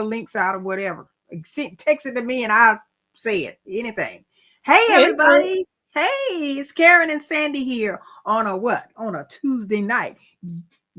links out or whatever. Text it to me and I'll say it. Anything. Hey Yeah. everybody. Hey, it's Karen and Sandy here on a what? On a Tuesday night.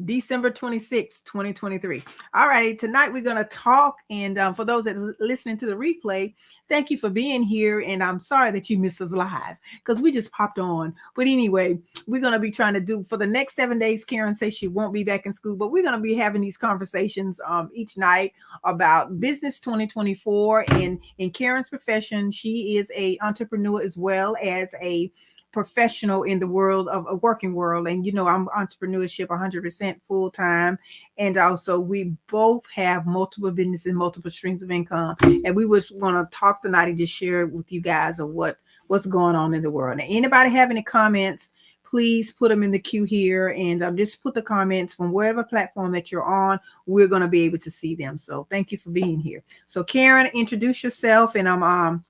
December 26th, 2023. All right, tonight we're going to talk. And for those that are listening to the replay, thank you for being here. And I'm sorry that you missed us live because we just popped on. But anyway, we're going to be trying to do for the next 7 days. Karen says she won't be back in school, but we're going to be having these conversations each night about business 2024. And in Karen's profession, she is a entrepreneur as well as a professional in the world of a working world. And I'm entrepreneurship 100% full time, and also we both have multiple businesses, multiple streams of income, and we just want to talk tonight and just share with you guys of what's going on in the world. Now, anybody have any comments, please put them in the queue here, and just put the comments from whatever platform that you're on. We're going to be able to see them. So thank you for being here. So Karen, introduce yourself, and I'm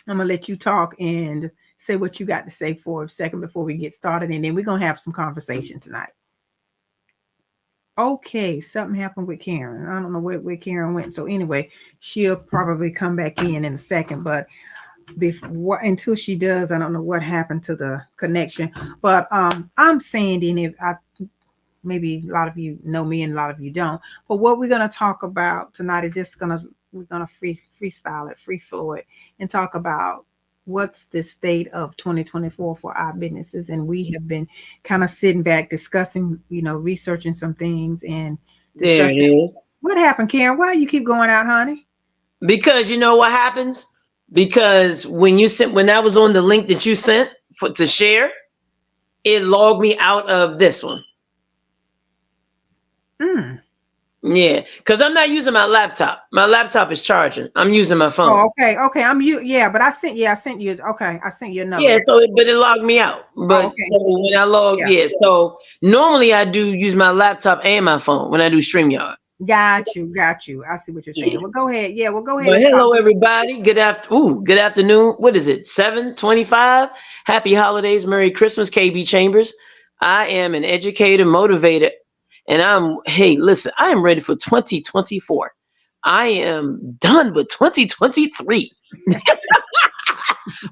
gonna let you talk and say what you got to say for a second before we get started, and then we're going to have some conversation tonight. Okay, something happened with Karen. I don't know where Karen went. So anyway, she'll probably come back in a second, but until she does, I don't know what happened to the connection. But I'm Sandy, and if maybe a lot of you know me and a lot of you don't, but what we're going to talk about tonight is we're going to freestyle it, free flow it, and talk about what's the state of 2024 for our businesses. And we have been kind of sitting back discussing, researching some things and There it is. What happened, Karen? Why you keep going out, honey? Because you know what happens? Because when I was on the link that you sent to share, it logged me out of this one. Yeah, because I'm not using my laptop. My laptop is charging. I'm using my phone. Oh, okay. But I sent you. Okay, I sent you another. Yeah, but it logged me out. But okay. So when I logged, so normally I do use my laptop and my phone when I do StreamYard. Got you. I see what you're saying. Yeah. Well, go ahead. Yeah, well, go ahead. Well, hello, everybody. Good afternoon. What is it? 7:25. Happy holidays. Merry Christmas, KB Chambers. I am an educator, motivator. And I am ready for 2024. I am done with 2023.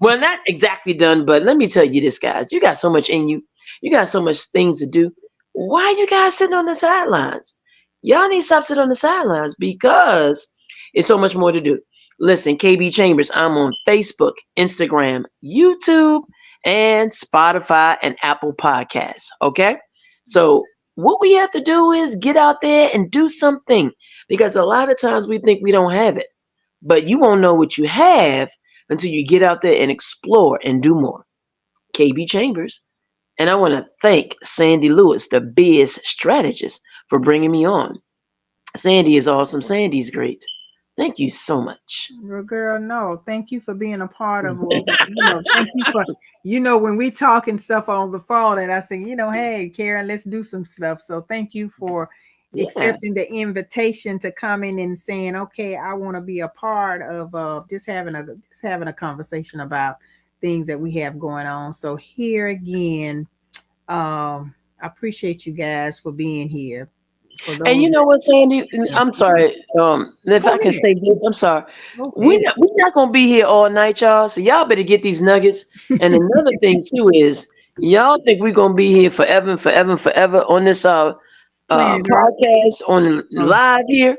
Well, not exactly done, but let me tell you this, guys. You got so much in you. You got so much things to do. Why are you guys sitting on the sidelines? Y'all need to stop sitting on the sidelines because it's so much more to do. Listen, KB Chambers, I'm on Facebook, Instagram, YouTube, and Spotify and Apple Podcasts. Okay? So what we have to do is get out there and do something, because a lot of times we think we don't have it, but you won't know what you have until you get out there and explore and do more. KB Chambers. And I want to thank Sandy Lewis, the biz strategist, for bringing me on. Sandy is awesome. Sandy's great. Thank you so much. Well, girl, no, thank you for being a part of thank you for, when we talk and stuff on the phone and I say, hey, Karen, let's do some stuff. So thank you for accepting the invitation to come in and saying, okay, I want to be a part of just having a conversation about things that we have going on. So here again, I appreciate you guys for being here. And you know what, Sandy? I'm sorry. If I can say this, I'm sorry. We're not gonna be here all night, y'all. So y'all better get these nuggets. And another thing too is, y'all think we're gonna be here forever and forever and forever on this podcast on live here.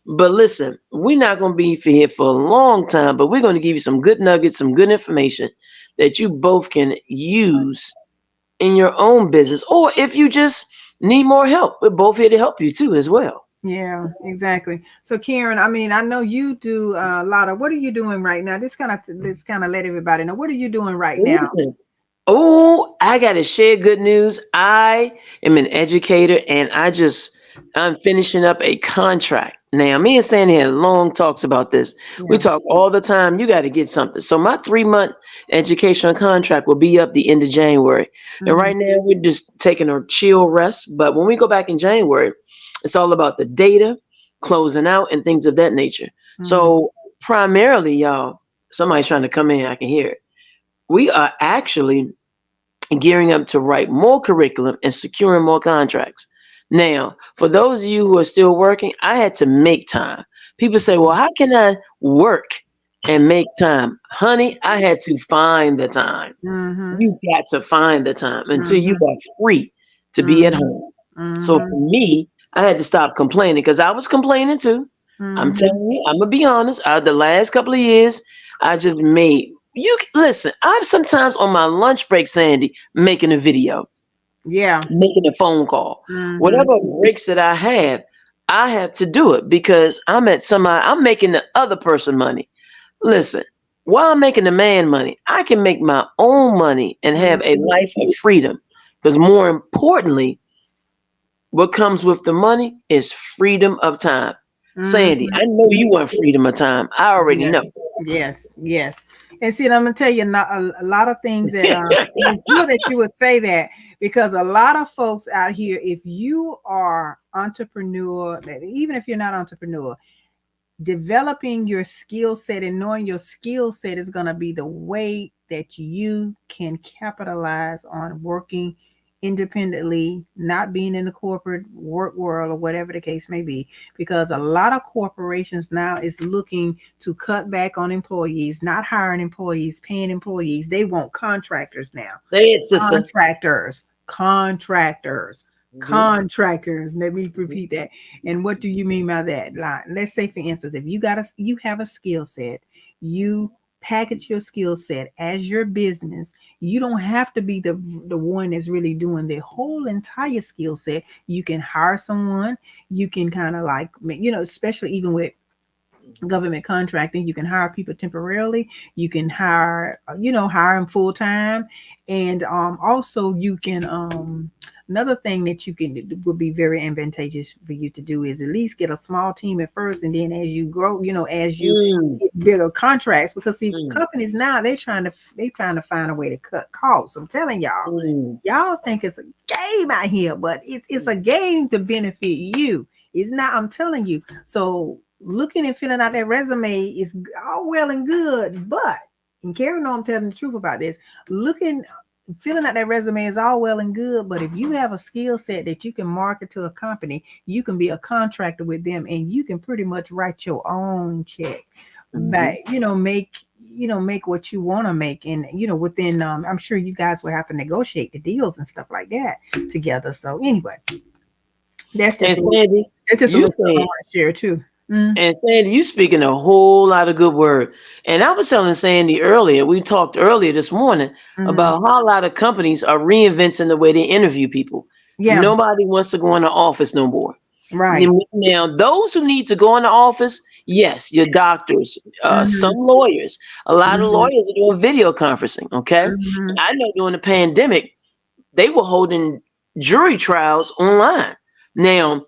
But listen, we're not gonna be here for a long time. But we're gonna give you some good nuggets, some good information that you both can use in your own business, or if you just need more help, we're both here to help you too as well. Yeah, exactly. So Karen, I know you do a lot of, what are you doing right now? Just kind of let everybody know, what are you doing right now? Oh, I got to share good news. I am an educator and I'm finishing up a contract. Now, me and Sandy had long talks about this. Yeah. We talk all the time. You got to get something. So my 3-month educational contract will be up the end of January. Mm-hmm. And right now we're just taking a chill rest. But when we go back in January, it's all about the data, closing out, and things of that nature. Mm-hmm. So primarily, y'all, somebody's trying to come in. I can hear it. We are actually gearing up to write more curriculum and securing more contracts. Now, for those of you who are still working, I had to make time People say, well, how can I work and make time? Honey, I had to find the time. Mm-hmm. You got to find the time until you Mm-hmm. are free to be at Mm-hmm. home. So Mm-hmm. for me, I had to stop complaining because I was complaining too. I'm Mm-hmm. telling you, I'm gonna be honest. The last couple of years, I just made listen. I'm sometimes on my lunch break, Sandy, making a video, Yeah. making a phone call, Mm-hmm. whatever breaks that I have to do it because I'm making the other person money. Listen, while I'm making the man money, I can make my own money and have a Mm-hmm. life of freedom. Because more importantly, what comes with the money is freedom of time. Sandy, Mm-hmm. I know you want freedom of time. I already Yes. know. Yes. Yes. And see, I'm gonna tell you not a lot of things that it's good that you would say that because a lot of folks out here, if you are entrepreneur, that even if you're not entrepreneur, developing your skill set and knowing your skill set is going to be the way that you can capitalize on working independently, not being in the corporate work world or whatever the case may be, because a lot of corporations now is looking to cut back on employees, not hiring employees, paying employees. They want contractors now. Say it, sister. Mhm, Contractors. Let me mhm, repeat that. And what do you mean by that? Like, let's say, for instance, if you have a skill set, you package your skill set as your business. You don't have to be the one that's really doing the whole entire skill set. You can hire someone. You can kind of like, especially even with government contracting, you can hire people temporarily, you can hire them full time, and also you can another thing that you can would be very advantageous for you to do is at least get a small team at first, and then as you grow, as you mm, get bigger contracts, because see, mm, companies now they're trying to find a way to cut costs. I'm telling y'all, mm, y'all think it's a game out here, but it's a game to benefit you. It's not, I'm telling you. So looking and filling out that resume is all well and good, but and Carrie know I'm telling the truth about this. Looking Filling out that resume is all well and good, but if you have a skill set that you can market to a company, you can be a contractor with them and you can pretty much write your own check. But mhm. make what you want to make, and within I'm sure you guys will have to negotiate the deals and stuff like that together. So anyway, that's just And Sandy, that's just a you little stuff I said, want to share too. Mm, and Sandy, you speaking a whole lot of good word. And I was telling Sandy earlier, we talked earlier this morning mm-hmm. about how a lot of companies are reinventing the way they interview people. Yeah, Nobody wants to go in the office no more. right. Now, those who need to go in the office, yes, your doctors, some Mm-hmm. lawyers. A lot of Mm-hmm. lawyers are doing video conferencing. Okay, Mm-hmm. I know during the pandemic they were holding jury trials online. Now,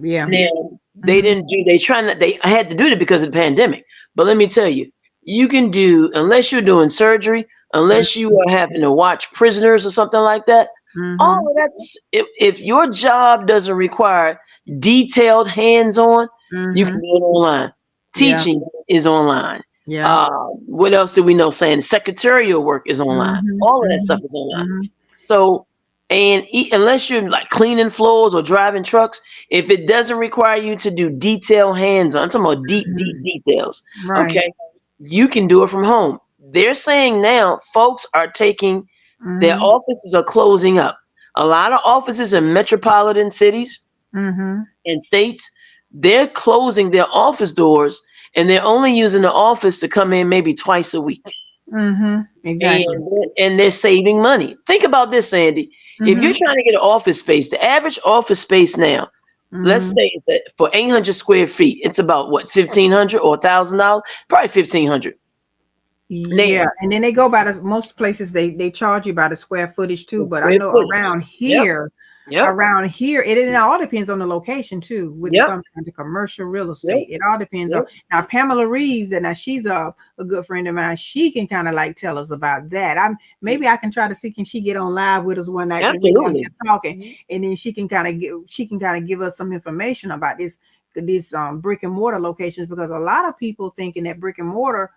Yeah. they Mm-hmm. didn't do. They trying to. They had to do it because of the pandemic. But let me tell you, you can do unless you're doing surgery, unless you are having to watch prisoners or something like that. Mm-hmm. All of that's if your job doesn't require detailed hands-on, you can Mm-hmm. do it online. Yeah. Teaching is online. Yeah. What else do we know? Saying secretarial work is online. Mm-hmm. All of that stuff Mm-hmm. is online. Mm-hmm. So, unless you're like cleaning floors or driving trucks, if it doesn't require you to do detail hands on, I'm talking about deep, deep Mm-hmm. details, Right. okay, you can do it from home. They're saying now folks are taking their Mm-hmm. offices are closing up. A lot of offices in metropolitan cities Mm-hmm. and states, they're closing their office doors and they're only using the office to come in maybe twice a week. Mm-hmm. Exactly. And they're saving money. Think about this, Sandy. If you're Mm-hmm. trying to get an office space, the average office space now, let's Mm-hmm. say it's for 800 square feet, it's about what, 1,500 or $1,000? Probably 1,500. Yeah, Now, and then they go by the most places they charge you by the square footage too. the But I square know footage. Yep, yep, it all depends on the location too. With it yep, comes down to commercial real yep, estate, it all depends on. yep. Now Pamela Reeves, and now she's a good friend of mine. She can kind of like tell us about that. Maybe I can try to see, can she get on live with us one night when we're down Absolutely. here talking, Mhm. and then she can kind of give us some information about this brick and mortar locations, because a lot of people thinking that brick and mortar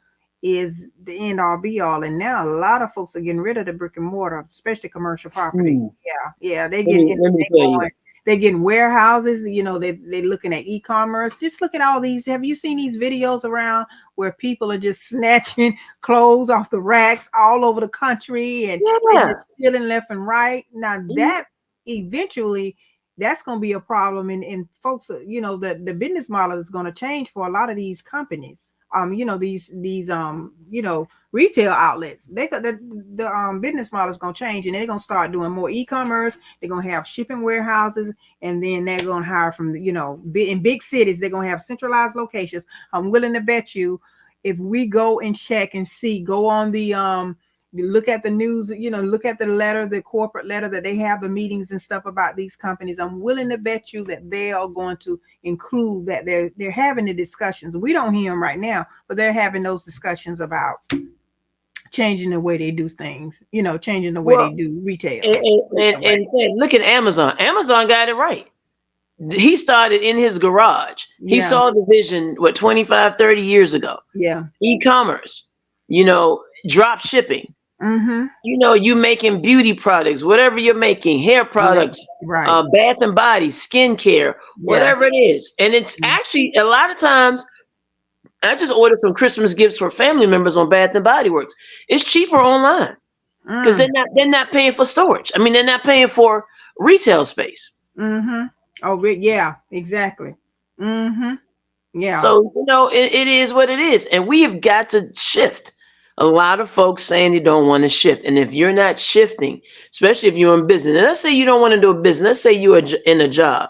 is the end all be all. And now a lot of folks are getting rid of the brick and mortar, especially commercial property. Hmm. Yeah, yeah, Let me tell you. They're getting warehouses. They're looking at e-commerce. Just look at all these. Have you seen these videos around where people are just snatching clothes off the racks all over the country, and they're Yeah. just stealing left and right? Now Mhm. that eventually that's going to be a problem, and folks, the business model is going to change for a lot of these companies. These retail outlets, they got the business model is going to change, and they're going to start doing more e-commerce. They're going to have shipping warehouses, and then they're going to hire from in big cities. They're going to have centralized locations. I'm willing to bet you, if we go and check and see, go on the look at the news, look at the letter, the corporate letter that they have, the meetings and stuff about these companies. I'm willing to bet you that they are going to include that. They're having the discussions. We don't hear them right now, but they're having those discussions about changing the way they do things, changing the way they Well, do retail. and look at Amazon. Amazon got it right. He started in his garage. He Yeah. saw the vision, 25, 30 years ago. Yeah. E-commerce, drop shipping. Mm-hmm. You making beauty products, whatever you're making, hair products, Right. bath and body, skincare, whatever it is. And it's actually a lot of times, I just ordered some Christmas gifts for family members on Bath and Body Works. It's cheaper online because they're not paying for storage. I mean, they're not paying for retail space. Mm-hmm. Oh, yeah, exactly. Mm-hmm. Yeah. So, it is what it is. And we have got to shift. A lot of folks saying they don't want to shift. And if you're not shifting, especially if you're in business, and let's say you don't want to do a business, let's say you are in a job,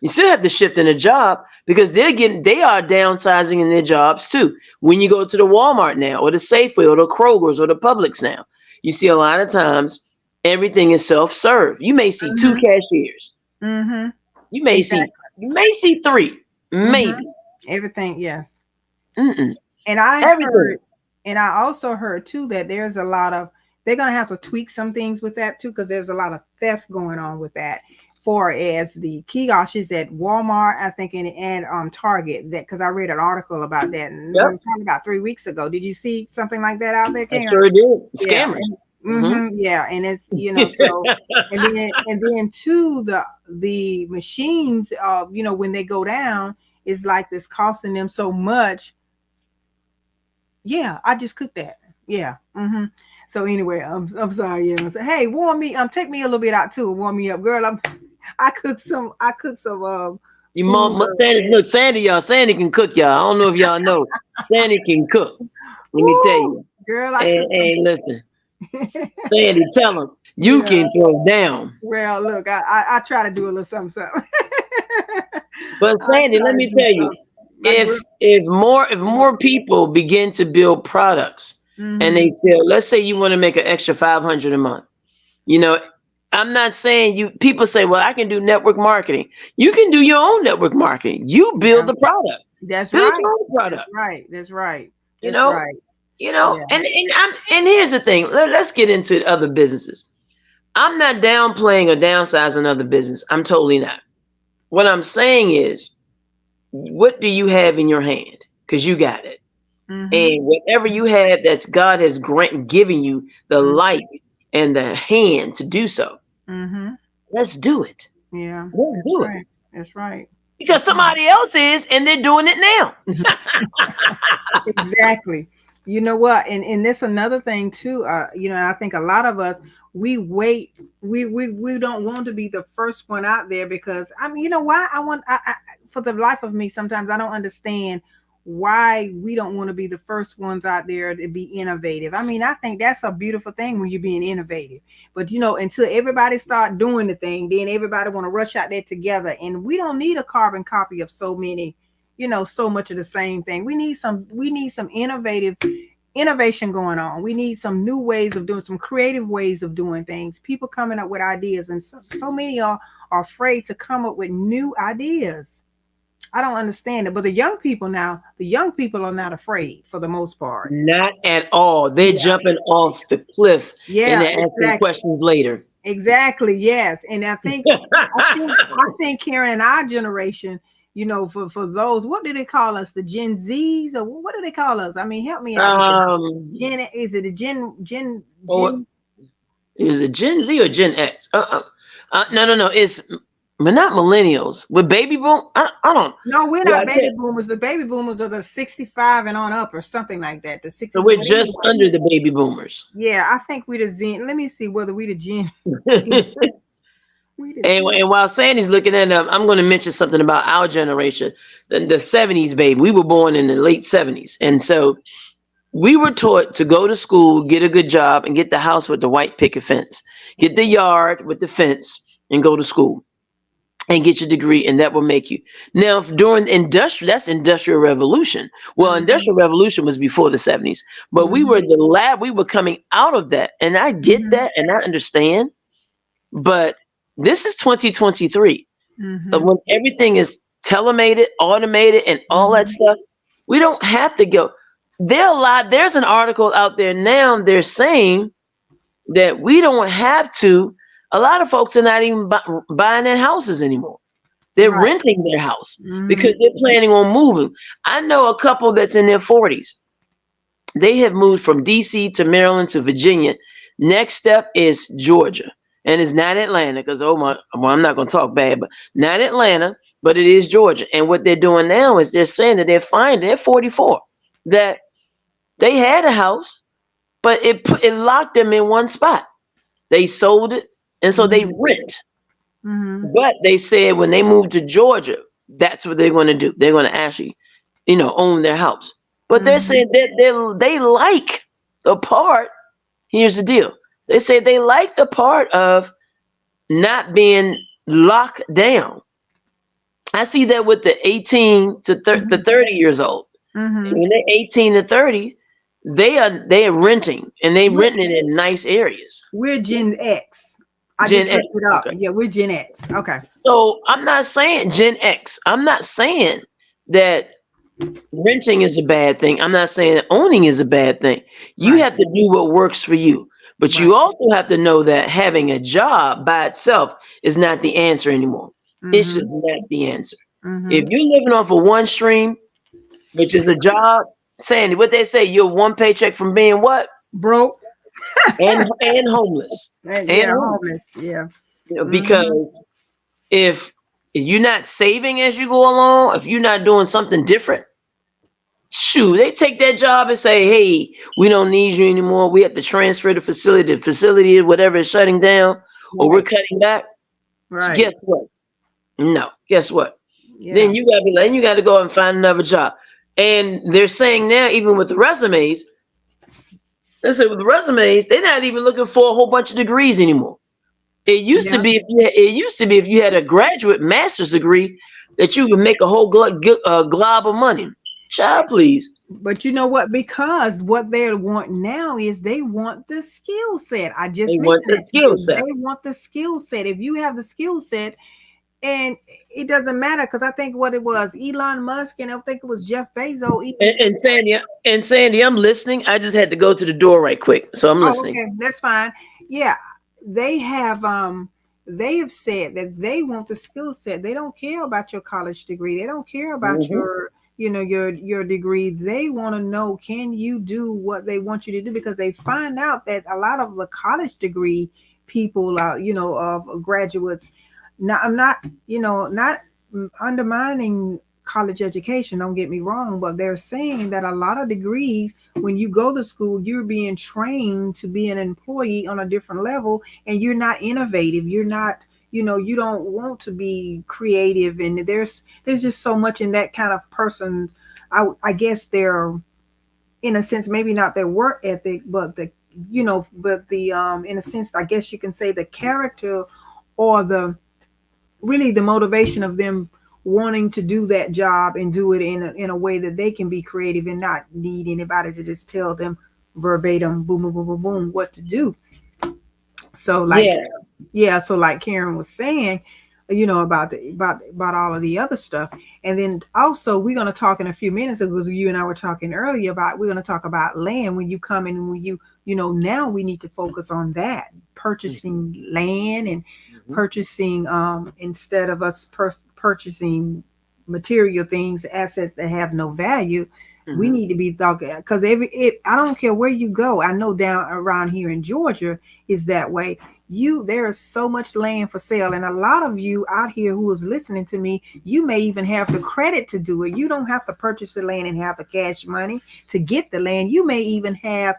you still have to shift in a job because they are downsizing in their jobs too. When you go to the Walmart now, or the Safeway, or the Kroger's, or the Publix now, you see a lot of times everything is self-serve. You may see two cashiers. Mm-hmm. You may see three, maybe. Everything, yes. Mm-mm. And I also heard too that there's a lot of, they're going to have to tweak some things with that too, because there's a lot of theft going on with that. For as the kiosks at Walmart, I think, and Target, that because I read an article about that probably about 3 weeks ago. Did you see something like that out there, Karen? I sure did. Scammers. Yeah, and it's so and then too, the machines, when they go down, it's like this costing them so much. Yeah, I just cooked that. Yeah. So anyway, I'm sorry. Yeah. So, hey, warm me. Take me a little bit out too. Warm me up, girl. I cooked some. You mom, Sandy can cook, y'all. I don't know if y'all know. Sandy can cook. Let me tell you, girl. Hey, listen, Sandy, tell him you can throw down. Well, look, I try to do a little something. But Sandy, let me tell you, if more people begin to build products and they sell, let's say you want to make an extra $500 a month, I'm not saying people say, well, I can do network marketing. You can do your own network marketing. You build the product. That's build right. Your own product. That's right. And here's the thing. Let's get into other businesses. I'm not downplaying or downsizing other business. I'm totally not. What I'm saying is, what do you have in your hand? Because you got it. And whatever you have, that's God has given you the light and the hand to do so. Let's do it. Yeah. Let's do it. That's right. Because somebody else is, and they're doing it now. Exactly. You know what? And that's another thing too. I think a lot of us, we wait. We don't want to be the first one out there, because why? For the life of me, sometimes I don't understand why we don't want to be the first ones out there to be innovative. I mean, I think that's a beautiful thing when you're being innovative. But until everybody start doing the thing, then everybody want to rush out there together. And we don't need a carbon copy of so many, so much of the same thing. We need some innovation going on. We need some new ways of doing, some creative ways of doing things. People coming up with ideas, and so many are afraid to come up with new ideas. I don't understand it. But the young people are not afraid for the most part. Not at all. They're jumping off the cliff. And they're asking questions later. Exactly. Yes. And I think Karen, in our generation, for those, what do they call us? The Gen Zs, or what do they call us? I mean, help me out. Is it a Gen? Is it Gen Z or Gen X? No. but not millennials. With baby boom, I don't. No, we're Well, I not tell baby you, boomers. The baby boomers are the 65 and on up or something like that. The so 60s. we're just under the baby boomers. Yeah, I think we the Gen. Let me see whether we the Gen. Gen and, we the Gen. and while Sandy's looking at up, I'm going to mention something about our generation, the 70s baby. We were born in the late 70s. And so we were taught to go to school, get a good job, and get the house with the white picket fence, get the yard with the fence, and go to school and get your degree, and that will make you. Now, during that's industrial revolution. Well, Mhm, industrial revolution was before the 70s, but we were mhm, the lab. We were coming out of that, and I get mhm, that, and I understand. But this is 2023, mhm, when everything is telemated, automated, and all that mhm. stuff. We don't have to go. There's an article out there now. They're saying that we don't have to. A lot of folks are not even buying their houses anymore. They're Right. renting their house because Mhm. they're planning on moving. I know a couple that's in their 40s. They have moved from DC to Maryland to Virginia. Next step is Georgia. And it's not Atlanta because, oh my, well, I'm not going to talk bad, but not Atlanta, but it is Georgia. And what they're doing now is they're saying that they're 44, that they had a house, but it locked them in one spot. They sold it, and so they Mhm. rent. Mhm. But they said when they move to Georgia, that's what they're going to do. They're going to actually, own their house. But they're Mhm. saying that they like the part. Here's the deal. They say they like the part of not being locked down. I see that with the 18 to the Mhm. 30 years old. Mhm. When they're 18 to 30, they are renting, and they We're, renting it in nice areas. we're Gen X. I Gen just X. looked it up. Okay. Yeah, we're Gen X. Okay. So I'm not saying Gen X. I'm not saying that renting is a bad thing. I'm not saying that owning is a bad thing. You Right. have to do what works for you. But Right. you also have to know that having a job by itself is not the answer anymore. It's just Mhm. not the answer. If Mhm. you're living off of one stream, which is a job, Sandy, what they say, you're one paycheck from being what? Broke. And homeless. And Yeah, homeless. homeless. Yeah. Mhm. Because if you're not saving as you go along, if you're not doing something different, shoot, they take that job and say, hey, we don't need you anymore. We have to transfer the facility. The facility, whatever, is shutting down, or we're Right. cutting back. Right. Guess what? No. Guess what? Yeah. Then you got to go and find another job. And they're saying now, even with the resumes, they say with the resumes, they're not even looking for a whole bunch of degrees anymore. It used to Yeah. be if you had a graduate master's degree that you could make a whole glob of money. Child, please. But you know what? Because what they want now is they want the skill set. I They just want mentioned the that to skill you. set. They want the skill set. If you have the skill set, and it doesn't matter because I think what it was, Elon Musk, and I think it was Jeff Bezos even And, said, and Sandy, I'm listening. I just had to go to the door right quick, so I'm oh, listening. okay, that's fine. Yeah, they have they have said that they want the skill set. They don't care about your college degree. They don't care about Hmm. your your degree. They want to know, can you do what they want you to do, because they find out that a lot of the college degree people of graduates. Now I'm not, not undermining college education, don't get me wrong, but they're saying that a lot of degrees, when you go to school, you're being trained to be an employee on a different level, and you're not innovative, you're not, you don't want to be creative, and there's just so much in that kind of person's, I guess they're, in a sense, maybe not their work ethic, but the in a sense, I guess you can say the character, or the really the motivation of them wanting to do that job and do it in a way that they can be creative and not need anybody to just tell them verbatim, boom, boom, boom, boom, boom, what to do. So like, Yeah, yeah, so like Karen was saying, about about all of the other stuff. And then also we're going to talk in a few minutes, because you and I were talking earlier about, we're going to talk about land. When you come in, when now we need to focus on that, purchasing land, and hmm, purchasing, instead of us purchasing material things, assets that have no value. We hmm, need to be talking, because I don't care where you go. I know down around here in Georgia is that way. there is so much land for sale, and a lot of you out here who is listening to me, you may even have the credit to do it. You don't have to purchase the land and have the cash money to get the land. You may even have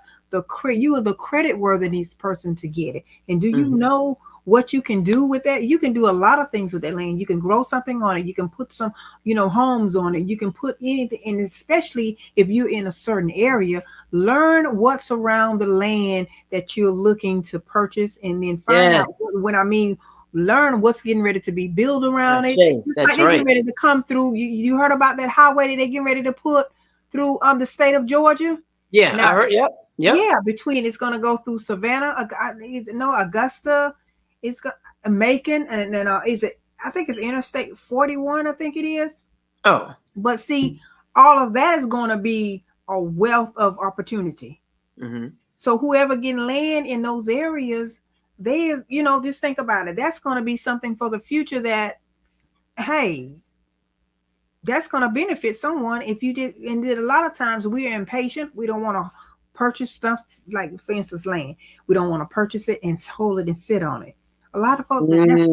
you are the credit worthiness person to get it. And do you Mhm. know what you can do with that? You can do a lot of things with that land. You can grow something on it. You can put some, homes on it. You can put anything, and especially if you're in a certain area, learn what's around the land that you're looking to purchase, and then find Yes, out when I mean learn what's getting ready to be built around that's it. right. Just like That's they're getting right. ready to come through. You heard about that highway that they're getting ready to put through the state of Georgia? Yeah, Now, I heard. Yep, yep. yeah, between it's gonna go through Savannah, no, Augusta, it's got Macon, and then is it? I think it's Interstate 41. I think it is. Oh, But see, all of that is going to be a wealth of opportunity. hmm, So whoever getting land in those areas, there's, just think about it. That's going to be something for the future that, hey, that's going to benefit someone if you did. And a lot of times we're impatient. We don't want to purchase stuff like, for instance, land. We don't want to purchase it and hold it and sit on it. A lot of folks, that's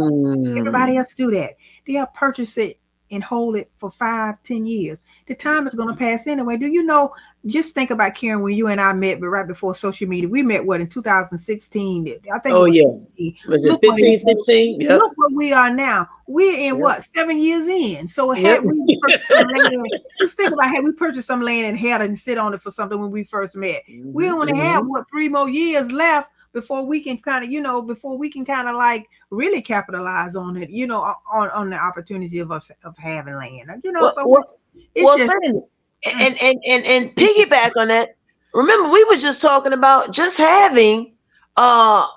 everybody mm. else do that. They'll purchase it and hold it for 5, 10 years. The time is going to pass anyway. Do you know? Just think about, Karen, when you and I met, but right before social media, we met what, in 2016? I think it Oh was yeah. 16. Was it Look what it 15, is. 16? Yep, Look what we are now. We're in yep, what, 7 years in. So yep. had we purchased some land, just think about, had we purchased some land and had it and sit on it for something when we first met. We Hmm, only have hmm. what, 3 more years left before we can kind of, before we can kind of like really capitalize on it, on the opportunity of us of having land. Well, So well, it's well, just Sandy, mm, and piggyback on that. Remember, we were just talking about just having uh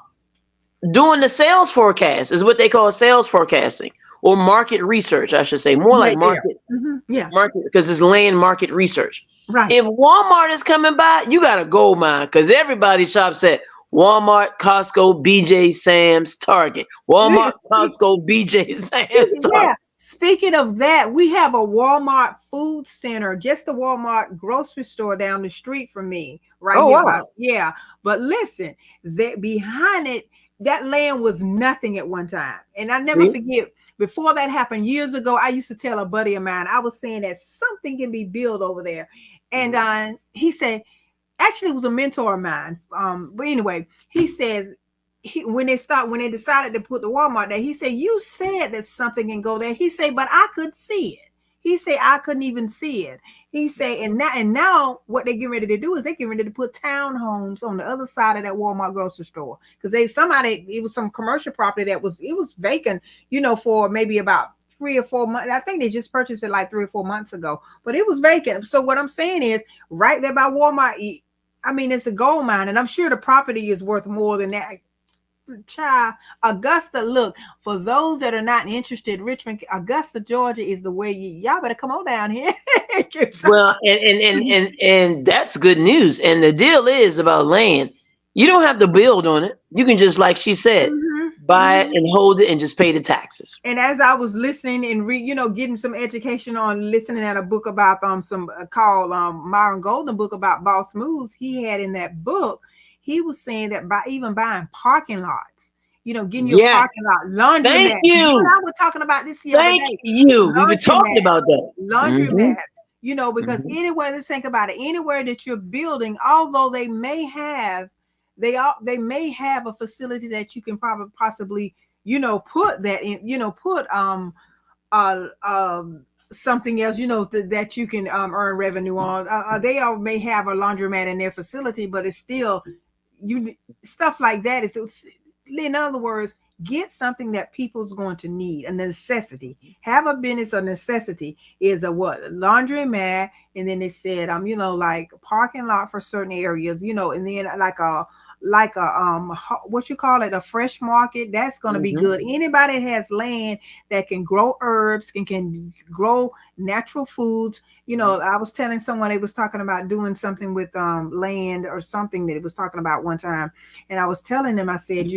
doing the sales forecast is what they call sales forecasting or market research, I should say, more yeah, like yeah, yeah, market because it's land market research. right. If Walmart is coming by, you got a gold mine because everybody shops at Walmart, Costco, BJ, Sam's, Target. Walmart, Costco, BJ, Sam's, Yeah. Target. Speaking of that, we have a Walmart food center, just a Walmart grocery store down the street from me, right Oh here. About, wow. yeah. But listen, that behind it, that land was nothing at one time. And I never See? forget, before that happened years ago, I used to tell a buddy of mine, I was saying that something can be built over there. And Mhm. he said, actually, it was a mentor of mine. But anyway, he says, when they decided to put the Walmart there, he said, you said that something can go there. He said, but I could see it. He said, I couldn't even see it. He said, and now what they get ready to do is they get ready to put townhomes on the other side of that Walmart grocery store. Because it was some commercial property it was vacant, for maybe about 3 or 4 months. I think they just purchased it like 3 or 4 months ago, but it was vacant. So what I'm saying is, right there by Walmart, I mean, it's a gold mine, and I'm sure the property is worth more than that. Child, Augusta, look, for those that are not interested, Richmond, Augusta, Georgia is the way y'all better come on down here. Well, and that's good news. And the deal is about land. You don't have to build on it. You can just, like she said, Mhm, buy it mhm. and hold it and just pay the taxes. And as I was listening and getting some education on listening at a book about some called Myron Golden book about boss moves, he had in that book, he was saying that by even buying parking lots, getting your Yes. parking lot, Thank laundromat. You and you. I were talking about this the other Thank day. you. We were talking Laundromat, about that. Hmm, laundromat. Because hmm. anywhere, let's think about it, anywhere that you're building, although they may have a facility that you can probably possibly put that in, put uh something else, that you can earn revenue on. They all may have a laundromat in their facility, but it's still you stuff like that. In other words, get something that people's going to need, a necessity. Have a business, a necessity is a what, laundromat, and then they said like a parking lot for certain areas, and then like a what you call it, a fresh market. That's going to be Hmm. good. Anybody that has land that can grow herbs can grow natural foods. I was telling someone, they was talking about doing something with land or something that it was talking about one time, and I was telling them, I said,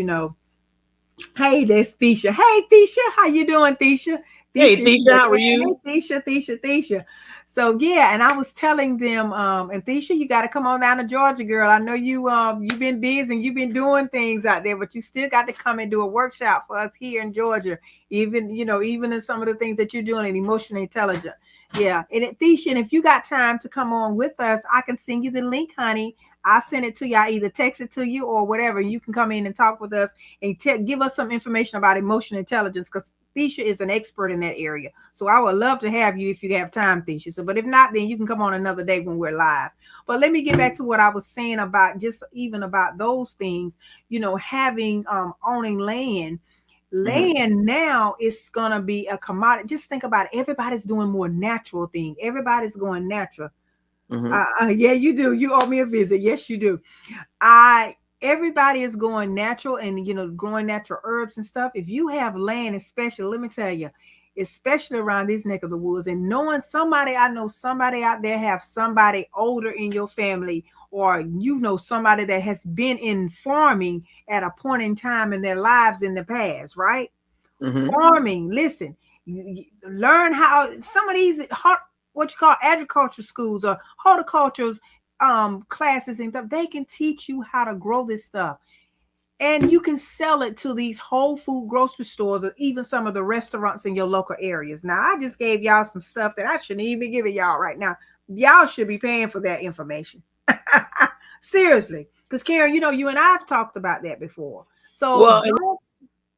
hey, there's Tisha. Hey, Tisha, how you doing, Tisha? Hey, Tisha, Tisha, how are you? hey, Tisha. So yeah, and I was telling them, and Thisha, you got to come on down to Georgia, girl. I know you've been busy and you've been doing things out there, but you still got to come and do a workshop for us here in Georgia. Even even in some of the things that you're doing in emotional intelligence. Yeah, and Thisha, and if you got time to come on with us, I can send you the link, honey. I'll send it to you. I either text it to you or whatever. You can come in and talk with us and give us some information about emotional intelligence, because Thisha is an expert in that area. So I would love to have you if you have time, Thisha. So, but if not, then you can come on another day when we're live. But let me get back to what I was saying about just even about those things, having owning land. Land now is gonna be a commodity. Just think about it. Everybody's doing more natural thing. Everybody's going natural. Yeah, you do. You owe me a visit. Yes, you do. I Everybody is going natural and growing natural herbs and stuff. If you have land, especially, let me tell you, especially around this neck of the woods, and knowing somebody, I know somebody out there have somebody older in your family, or somebody that has been in farming at a point in time in their lives in the past, right? Farming, listen, learn how some of these what you call agriculture schools or horticulture's classes and stuff, they can teach you how to grow this stuff, and you can sell it to these whole food grocery stores or even some of the restaurants in your local areas. Now, I just gave y'all some stuff that I shouldn't even be giving y'all right now. Y'all should be paying for that information. Seriously, because Karen, you and I've talked about that before. So Well,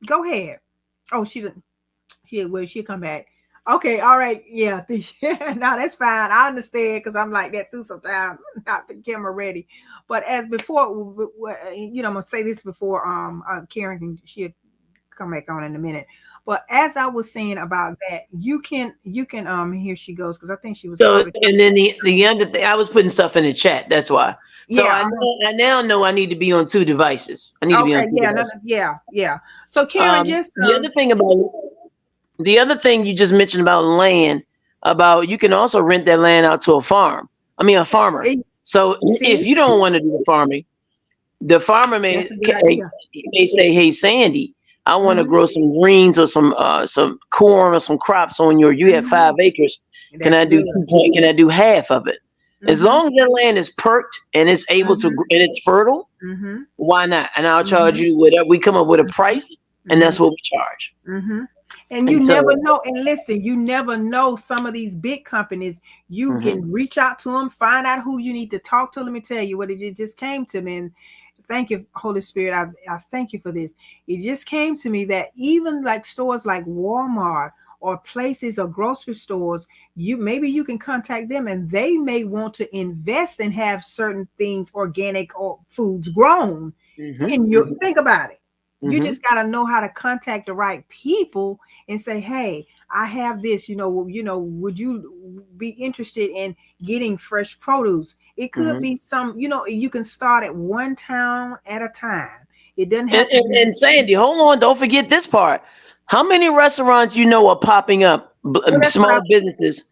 go ahead. Oh, she'll come back. Okay, all right, yeah. No, that's fine. I understand, because I'm like that too sometimes. Not the camera ready, but as before, I'm gonna say this before Karen she'll come back on in a minute. But as I was saying about that, you can here she goes, because I think she was so, probably and then the other thing, I was putting stuff in the chat. That's why. So yeah. I now know I need to be on two devices. I need to be on Okay, two yeah, no, devices. yeah. So Karen, just The other thing about the other thing you just mentioned about land, about you can also rent that land out to a farm. I mean, a farmer. So if see, you don't want to do the farming, the farmer that's a good idea. may say, "Hey, Sandy, I want to Hmm. grow some greens or some corn or some crops on you have Hmm. 5 acres. Can That's I do good. 2 Can I do half of it? As Hmm. long as that land is perked and it's able to Hmm. and it's fertile, Hmm. why not? And I'll charge Hmm. you whatever. We come up with a price, and Hmm. that's what we charge. Hmm. And you And never so, know. And listen, you never know. Some of these big companies, you mhm. can reach out to them, find out who you need to talk to. Let me tell you what it just came to me. And thank you, Holy Spirit. I thank you for this. It just came to me that even like stores like Walmart or places or grocery stores, you can contact them, and they may want to invest and have certain things, organic or foods grown Mhm, in your. mhm, Think about it. You mhm, just got to know how to contact the right people and say, "Hey, I have this. Would you be interested in getting fresh produce?" It could mhm. be you can start at one town at a time. It doesn't And, have to and be. and Sandy, hold on, don't forget this part. How many restaurants you know are popping up? Well, that's what I. Small businesses.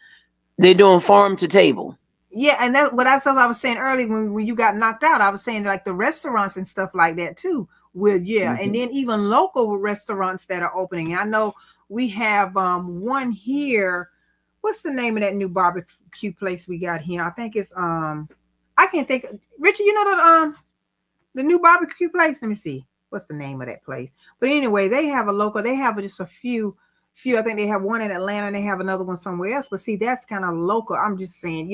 They're doing farm to table. Yeah, and that's what I was saying earlier when you got knocked out. I was saying like the restaurants and stuff like that too. With yeah, and Mhm. then even local restaurants that are opening. I know we have one here. What's the name of that new barbecue place we got here? I think it's I can't think. Richard, you know the new barbecue place. Let me see. What's the name of that place? But anyway, they have a local. They have just a few. I think they have one in Atlanta and they have another one somewhere else. But see, that's kind of local. I'm just saying,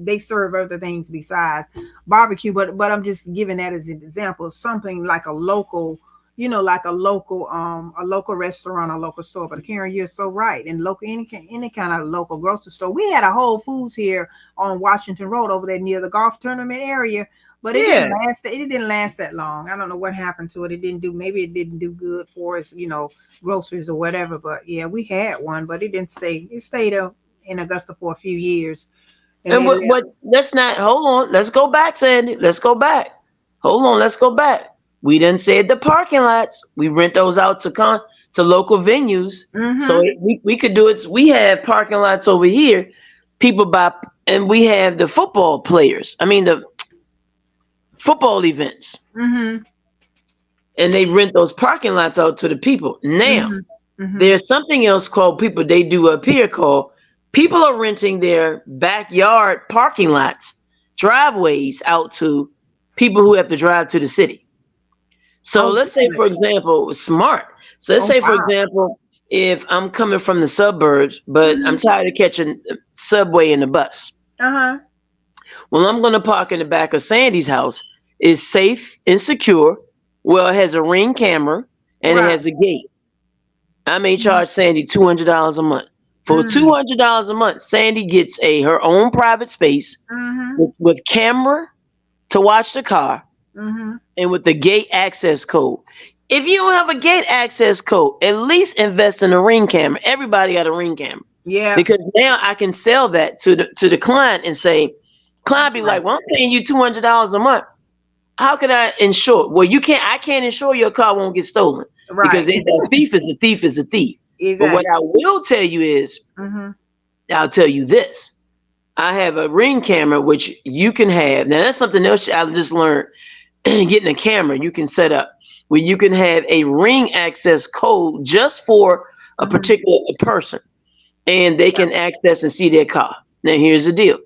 they serve other things besides barbecue. But I'm just giving that as an example. Something like a local, like a local restaurant, a local store. But Karen, you're so right. And local any kind of local grocery store. We had a Whole Foods here on Washington Road over there near the golf tournament area. But it Yeah. didn't last. It didn't last that long. I don't know what happened to it. It didn't do. Maybe it didn't do good for us. Groceries or whatever. But yeah, we had one, but it didn't stay. It stayed in Augusta for a few years, and And they left. what? Let's not hold on. Let's go back, Sandy. Let's go back. Hold on. Let's go back. We didn't say the parking lots. We rent those out to local venues. So Mm-hmm. we could do it. We have parking lots over here. People buy, and we have the football players. I mean the football events, Mm-hmm. and they rent those parking lots out to the people. Now Mm-hmm. Mm-hmm. there's something else called people. They do up here called People are renting their backyard parking lots, driveways out to people who have to drive to the city. So Oh, let's say, really? for example, smart. So let's Oh, say, for wow. example, if I'm coming from the suburbs, but I'm Mhm. tired of catching subway and the bus, Uh-huh. well, I'm going to park in the back of Sandy's house. It's safe and secure. Well, it has a ring camera and it Right. has a gate. I may Mhm. charge Sandy $200 a month. For Mm. $200 a month, Sandy gets a her own private space Mhm. with camera to watch the car Mhm. and with the gate access code. If you don't have a gate access code, at least invest in a ring camera. Everybody got a ring camera Yeah. because now I can sell that to the client and say, client be Right. like, "Well, I'm paying you $200 a month. How can I insure?" Well, you can't. I can't insure your car won't get stolen because Right. a thief is a thief is a thief. But what Exactly. I will tell you is, Mhm. I'll tell you this. I have a ring camera which you can have. Now that's something else I just learned. Getting a camera you can set up where you can have a ring access code just for a Mhm. particular person, and they Yeah. can access and see their car. Now here's the deal.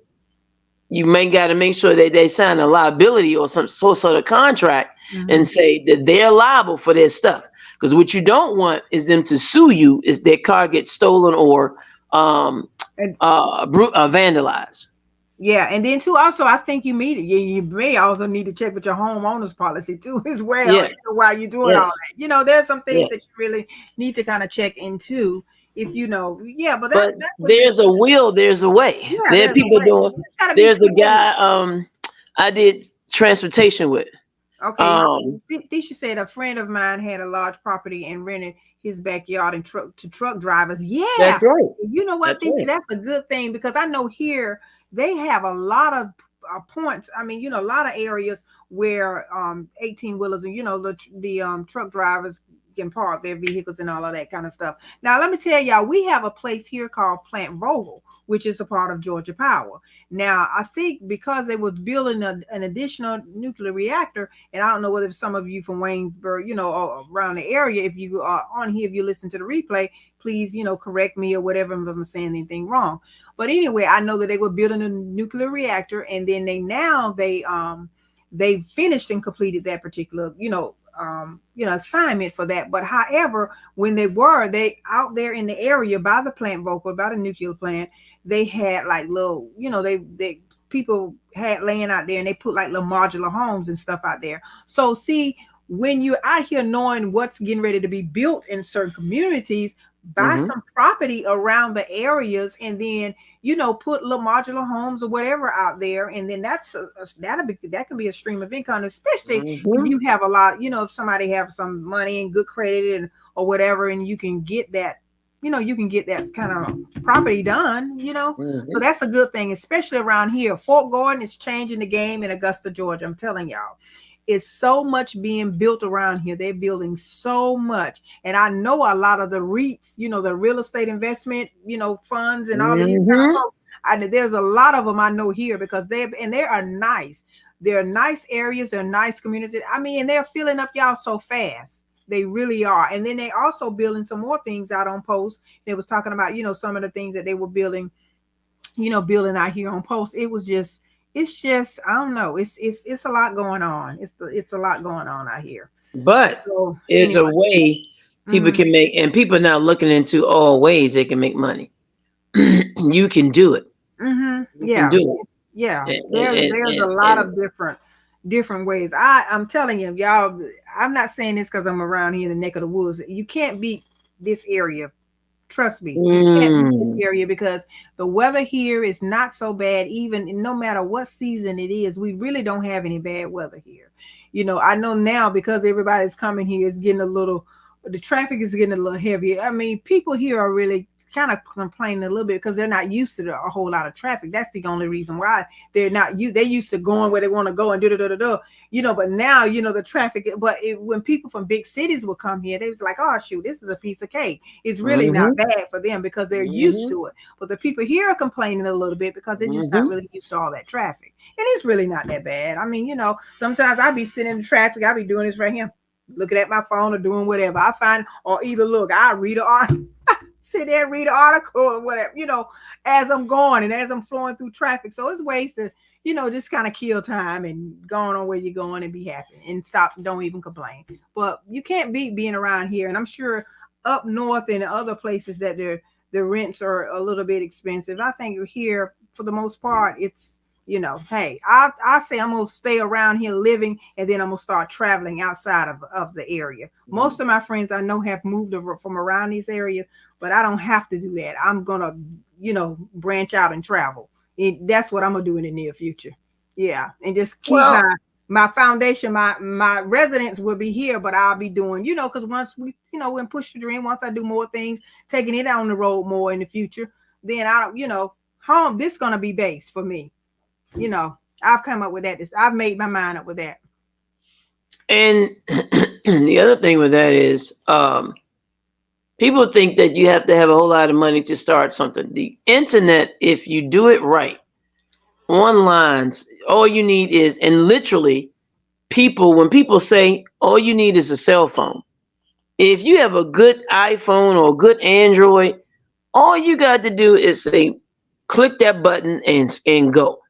You may got to make sure that they sign a liability or some sort of contract and Mhm. say that they're liable for their stuff. Because what you don't want is them to sue you if their car gets stolen or um, And vandalized. yeah, and then too, also, I think you may also need to check with your homeowner's policy too, as well, Yes, while you're doing all yes, that. There's some things that yes. you really need to kind of check into if yeah, but But that would be, there's a will, there's a way. yeah, There are there's a people way. doing. It's got to be There's a creative. guy I did transportation with. Okay, Um, Tisha said a friend of mine had a large property and rented his backyard and truck drivers. Yeah, that's right. you know what, That's Tisha, right. that's a good thing because I know here they have a lot of points. I mean, a lot of areas where 18 wheelers and the truck drivers can park their vehicles and all of that kind of stuff. Now, let me tell y'all, we have a place here called Plant Vogel, which is a part of Georgia Power. Now, I think because they was building an additional nuclear reactor, and I don't know whether some of you from Waynesburg, or around the area, if you are on here, if you listen to the replay, please, correct me or whatever if I'm saying anything wrong. But anyway, I know that they were building a nuclear reactor, and then they finished and completed that particular, assignment for that. But however, when they out there in the area by the plant vocal, by the nuclear plant, they had like little, they people had laying out there and they put like little modular homes and stuff out there. So see, when you're out here knowing what's getting ready to be built in certain communities, buy Hmm. some property around the areas and then put little modular homes or whatever out there, and then that can be a stream of income, especially if Hmm. you have a lot, if somebody have some money and good credit and or whatever, and you can get that, you can get that kind of property done. So Hmm. that's a good thing, especially around here. Fort Gordon is changing the game in Augusta, Georgia. I'm telling y'all. It's so much being built around here. They're building so much. And I know a lot of the REITs, the real estate investment, funds and all of these kind of Hmm. folks. There's a lot of them I know here because they are nice. They're nice areas. They're nice communities. I mean, and they're filling up y'all so fast. They really are. And then they also building some more things out on Post. They was talking about, some of the things that they were building, building out here on Post. It's just, I don't know. It's a lot going on. It's a lot going on out here. But So it's a anyway. way people Mm-hmm. can make, and people are now looking into all ways they can make money. You can do it. Mm-hmm. You can Yeah. do Yeah. it. There's a lot of different ways. I'm telling you, y'all, I'm not saying this because I'm around here in the neck of the woods. You can't beat this area. Trust me, you can't beat this Mm. area because the weather here is not so bad. Even no matter what season it is, we really don't have any bad weather here. I know now because everybody's coming here, it's getting the traffic is getting a little heavier. I mean, people here are really kind of complaining a little bit because they're not used to a whole lot of traffic. That's the only reason why they're not you. They're used to going where they want to go and do. But now, the traffic, but when people from big cities will come here, they was like, oh, shoot, this is a piece of cake. It's really not Hmm. bad for them because they're used Hmm. to it. But the people here are complaining a little bit because they're just not Hmm. really used to all that traffic. And it's really not that bad. I mean, sometimes I be sitting in the traffic. I be doing this right here, looking at my phone or doing whatever. I find, or either look, I read an article. sit there and read an article or whatever, as I'm going and as I'm flowing through traffic. So it's ways to, just kind of kill time and going on where you're going and be happy and stop. Don't even complain. But you can't beat being around here. And I'm sure up north and other places that the rents are a little bit expensive. I think here for the most part, it's, hey, I say I'm gonna stay around here living, and then I'm gonna start traveling outside of the area. Most of my friends I know have moved from around these areas, but I don't have to do that. I'm gonna, branch out and travel. That's what I'm gonna do in the near future. Yeah, and just keep Well, my foundation, my residence will be here, but I'll be doing, because once we, when push the dream, once I do more things, taking it on the road more in the future, then I don't, home, this gonna be base for me. I've come up with that. I've made my mind up with that. and the other thing with that is, people think that you have to have a whole lot of money to start something. The internet, if you do it right, online, all you need is, and literally, when people say all you need is a cell phone, if you have a good iPhone or a good Android, all you got to do is say, click that button and go.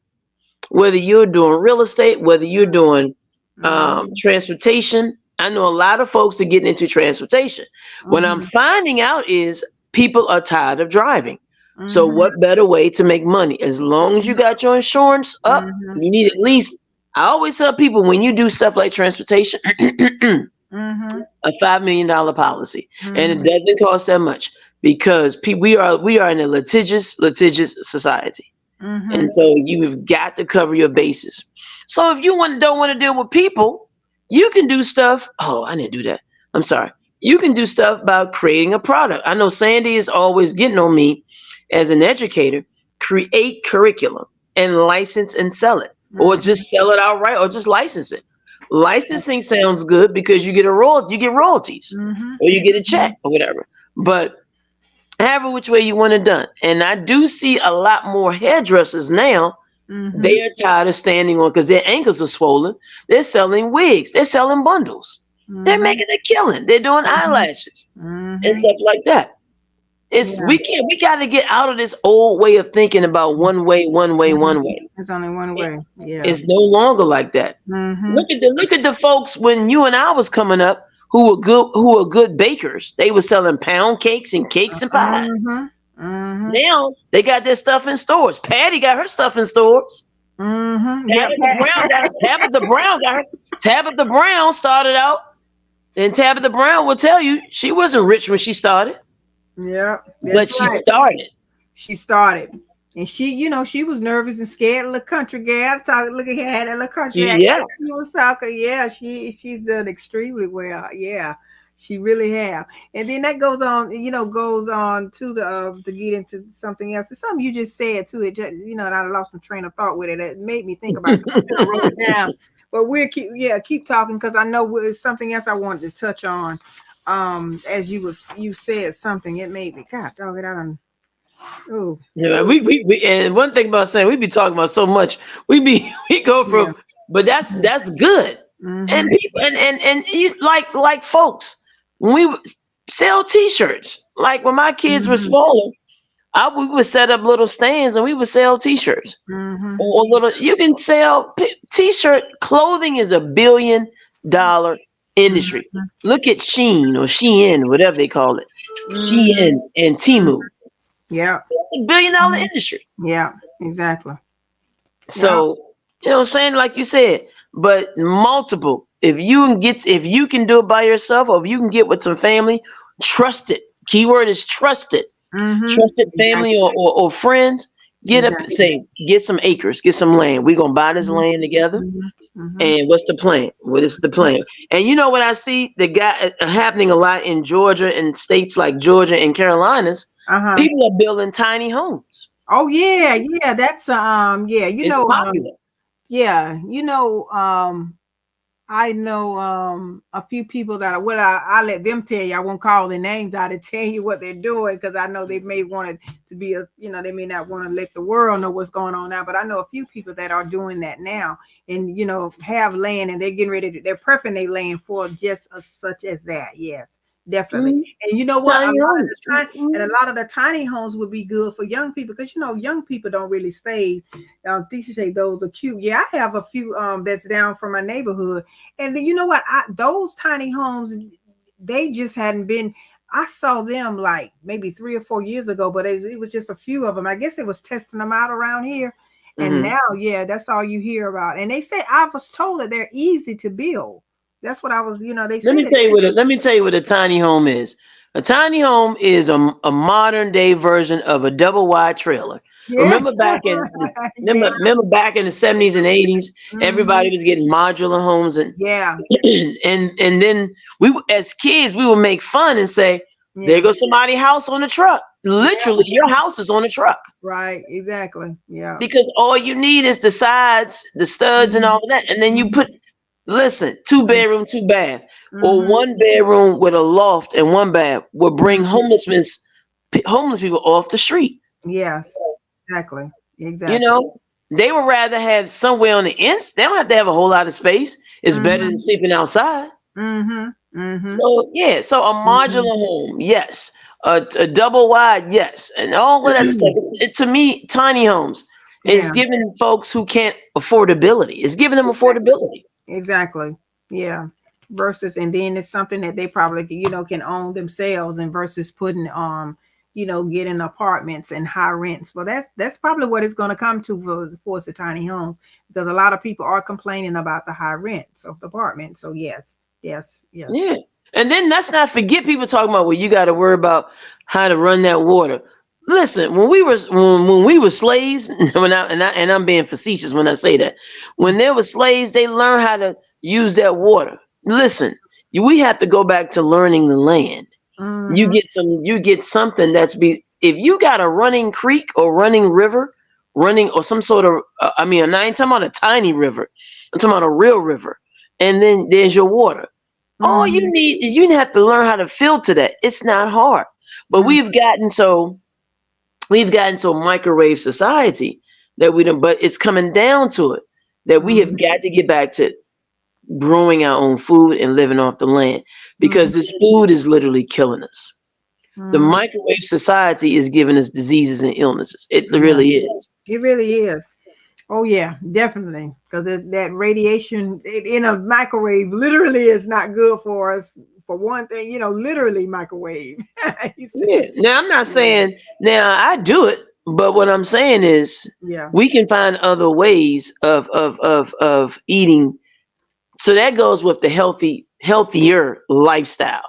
Whether you're doing real estate, whether you're doing Mm-hmm. transportation. I know a lot of folks are getting into transportation. What I'm Mm-hmm. finding out is people are tired of driving. So Mm-hmm. what better way to make money? As long as you got your insurance up, Mm-hmm. you need at least, I always tell people, when you do stuff like transportation, Mm-hmm. a $5 million policy, and it Mm-hmm. doesn't cost that much, because we are in a litigious society. Mm-hmm. And so you've got to cover your bases. So if you don't want to deal with people, you can do stuff. Oh, I didn't do that. I'm sorry. You can do stuff about creating a product. I know Sandy is always getting on me as an educator. Create curriculum and license and sell it, or Mm-hmm. just sell it outright, or just license it. Licensing sounds good because you get royalties, Mm-hmm. or you get a check or whatever. But however which way you want it done. And I do see a lot more hairdressers now. Mm-hmm. They are tired of standing on, because their ankles are swollen. They're selling wigs. They're selling bundles. They're Mm-hmm. making a killing. They're doing eyelashes and Mm-hmm. stuff like that. It's Yeah. we got to get out of this old way of thinking about one way, one way, Mhm. one way. It's only one way. It's Yeah. it's no longer like that. Mm-hmm. Look at the folks when you and I was coming up, who were good bakers. They were selling pound cakes and cakes and pies. Mm-hmm. Mm-hmm. Now they got their stuff in stores. Patty got her stuff in stores. Mm-hmm. Yep. Tabitha Brown started out, and Tabitha Brown will tell you she wasn't rich when she started, Yep. but That's she right. started. She started. And she was nervous and scared. Little country gal. Look at her, had that little country accent. Yeah. She was talking. Yeah, she's done extremely well. Yeah, she really have. And then that goes on to the to get into something else. It's something you just said too. It just, and I lost my train of thought with it. It made me think about something. I should have wrote it down. But we'll keep talking, because I know it's something else I wanted to touch on. As you said something, it made me, God dog it, I don't. Oh, Yeah, we and one thing about saying, we be talking about so much. We go yeah. from, but that's good. And Mm-hmm. people, and you, like folks, when we sell T-shirts, like when my kids were Mm-hmm. smaller, we would set up little stands and we would sell T-shirts. Mm-hmm. Or little, you can sell T-shirt. Clothing is $1 billion industry. Mm-hmm. Look at Sheen or Shein, whatever they call it. Mm-hmm. Shein and Timu. Yeah. It's $1 billion industry. Yeah. Exactly. Yeah. So, what I'm saying, like you said, but multiple. If you can do it by yourself, or if you can get with some family, trust it. Keyword is trusted. Mm-hmm. Trusted family, Exactly. or friends. Exactly. Get some acres, get some land. We're gonna buy this Mm-hmm. land together. Mm-hmm. And what's the plan? What is the plan? And you know what I see the guy happening a lot in Georgia and states like Georgia and Carolinas. Uh-huh. People are building tiny homes. Oh yeah, yeah. That's yeah. It's popular. Yeah. I know a few people that I let them tell you. I won't call their names out to tell you what they're doing, because I know they may want it to be they may not want to let the world know what's going on now. But I know a few people that are doing that now, and have land, and they're getting ready they're prepping their land for just such as that. Yes. definitely. Mhm. And you know what? Tiny homes. A lot of the tiny homes would be good for young people because young people don't really stay. These you say those are cute. Yeah, I have a few that's down from my neighborhood, and then you know what? Those tiny homes, they just hadn't been. I saw them like maybe 3 or 4 years ago, but it was just a few of them. I guess it was testing them out around here, and Mm-hmm. now, yeah, that's all you hear about. And they say I was told that they're easy to build. That's what I was. They Let say me that. tell you what. Let me tell you what a tiny home is. A tiny home is a modern day version of a double wide trailer. Yeah, Remember back in yeah, remember back in the 70s and 80s, everybody mhm, was getting modular homes and yeah, and then as kids we would make fun and say, "There yeah, goes somebody's house on the truck." yeah. Literally, your house is on the truck Right, exactly. Yeah. because all you need is the sides, the studs, and all Mhm, of that, and then you mhm, put. Listen, two mhm, bedroom, two bath, or mhm, one bedroom with a loft and one bath will bring mhm. homeless people off the street. Yes, exactly, You exactly. know, they would rather have somewhere on the ins. They don't have to have a whole lot of space. It's better than Mhm, sleeping outside. mhm, mhm, So yeah, so a modular mhm. home, yes. A double wide, yes, and all of that stuff. To me, tiny homes is Yeah, giving folks who can't affordability. It's giving them exactly, affordability. exactly. Yeah. Versus, and then it's something that they probably can own themselves, and versus putting getting apartments and high rents. Well, that's probably what it's going to come to for the tiny homes, because a lot of people are complaining about the high rents of the apartments. So yes, yes, yes. Yeah. And then let's not forget people talking about, well, you got to worry about how to run that water. Listen, when we were slaves, and I'm being facetious when I say that, when there were slaves, they learned how to use that water. Listen, we have to go back to learning the land. Mm-hmm. You get something that's be if you got a running creek or running river, running or some sort of I mean, I ain't talking about a tiny river. I'm talking about a real river, and then there's your water. All you Mm-hmm. need is you have to learn how to filter that. It's not hard. But we've gotten so microwave society that we don't but it's coming down to it that we have Mm-hmm. got to get back to growing our own food and living off the land Mm-hmm. because this food is literally killing us. The Mm-hmm. microwave society is giving us diseases and illnesses. It Yeah, really is. it really is. Oh yeah, definitely. Because that radiation in a microwave literally is not good for us. For one thing, literally microwave. You Yeah. see? Now I'm not Yeah, saying now I do it, but what I'm saying is yeah. we can find other ways of eating. So that goes with the healthier lifestyle.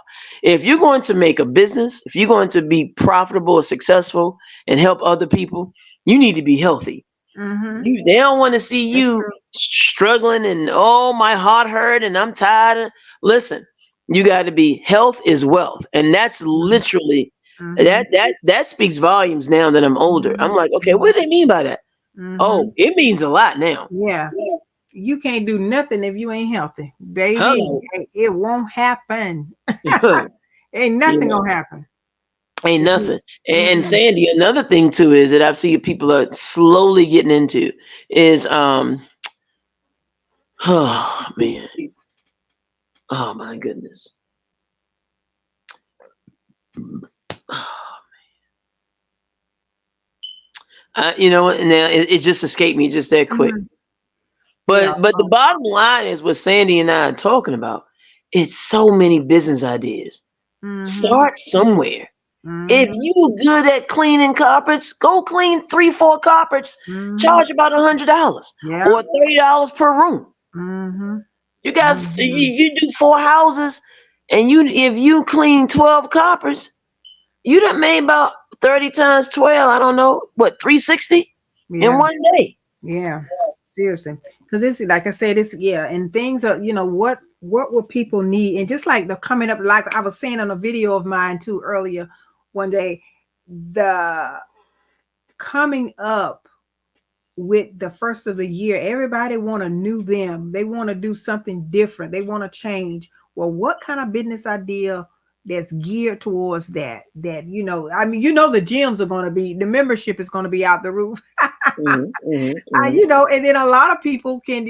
If you're going to make a business, if you're going to be profitable or successful and help other people, you need to be healthy. Mm-hmm. They don't want to see That's you true. struggling and oh my heart hurt and I'm tired. Listen, you got to be health is wealth, and that's literally Mm-hmm. that speaks volumes. Now that I'm older, Mm-hmm. I'm like, okay, Mm-hmm. what do they mean by that? Mm-hmm. Oh, it means a lot now. Yeah. You can't do nothing if you ain't healthy, baby. Hello, It won't happen. you Ain't nothing know, gonna happen. ain't If you, nothing. And mm-mm. Sandy, another thing too is that I've seen people are slowly getting into is oh man, oh my goodness. You know what? Now it just escaped me just that quick. Mhm. Yeah. But the bottom line is what Sandy and I are talking about. It's so many business ideas. Mm-hmm. Start somewhere. If Mm-hmm. you good at cleaning carpets, go clean 3, 4 carpets. Mm-hmm. Charge about $100 Yeah. or $30 per room. Mm-hmm. You got if Mm-hmm. you do 4 houses and you if you clean 12 carpets, you done made about 30 times 12. I don't know what 360 in Yeah. one day. Yeah. Seriously. Because it's like I said, it's yeah, and things are, what will people need? And just like the coming up, like I was saying on a video of mine too earlier one day, the coming up with the first of the year, everybody want a new them. They want to do something different. They want to change. Well, what kind of business idea that's geared towards that? I mean, the gyms are going to be, the membership is going to be out the roof. Mhm, mhm, mhm. And then a lot of people can,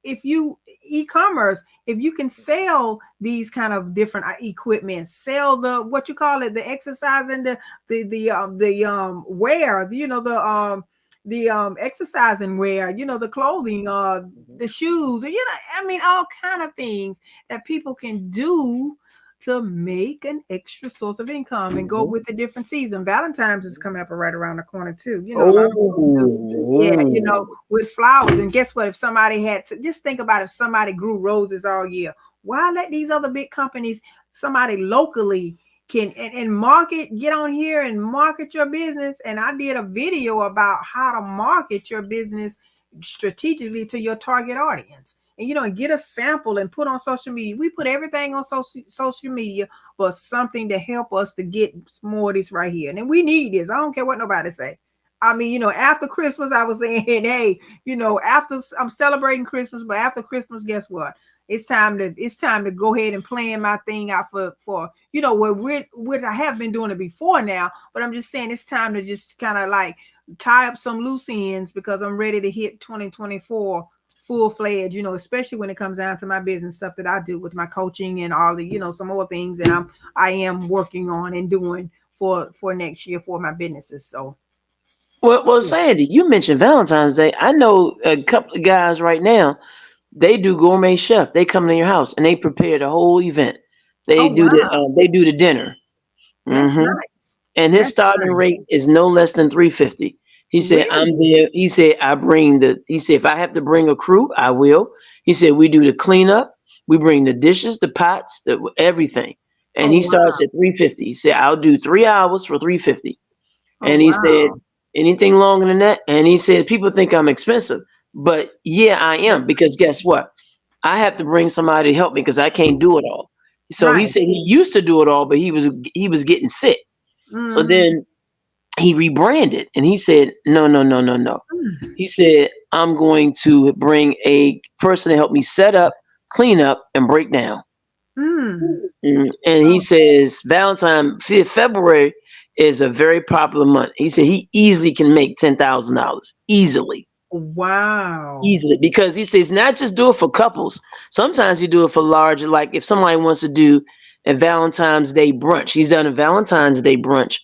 if you e-commerce, if you can sell these kind of different equipment, sell the what you call it, the exercise and the wear, the exercising wear, the clothing, the shoes, I mean, all kind of things that people can do to make an extra source of income and go with the different season. Valentine's is coming up right around the corner too. A lot of folks do. Yeah, with flowers. And guess what? If somebody had to just think about if somebody grew roses all year, why let these other big companies, somebody locally can and market, get on here and market your business. And I did a video about how to market your business strategically to your target audience. And get a sample and put on social media. We put everything on social media, but something to help us to get more of this right here. And then we need this. I don't care what nobody say. I mean, after Christmas, I was saying, hey, after I'm celebrating Christmas, but after Christmas, guess what? It's time to go ahead and plan my thing out for what I have been doing it before now, but I'm just saying it's time to just kind of like tie up some loose ends because I'm ready to hit 2024 full-fledged, especially when it comes down to my business stuff that I do with my coaching and all the, some more things that I am working on and doing for next year for my businesses. So well, Sandy, you mentioned Valentine's Day. I know a couple of guys right now. They do gourmet chef. They come to your house and they prepare the whole event. They do the dinner. That's nice. And his starting rate is no less than $350. He said, I'm there. He said, if I have to bring a crew, I will. He said, we do the cleanup. We bring the dishes, the pots, everything. And he starts at $350. He said, I'll do 3 hours for $350. And he said, anything longer than that. And he said, people think I'm expensive, but yeah, I am, because guess what? I have to bring somebody to help me because I can't do it all. So he said he used to do it all, but he was getting sick. So then he rebranded and he said, no. He said, I'm going to bring a person to help me set up, clean up, and break down. And he says February is a very popular month. He said he easily can make $10,000 easily. Wow. Easily, because he says not just do it for couples. Sometimes you do it for larger, like if somebody wants to do a Valentine's Day brunch. He's done a Valentine's Day brunch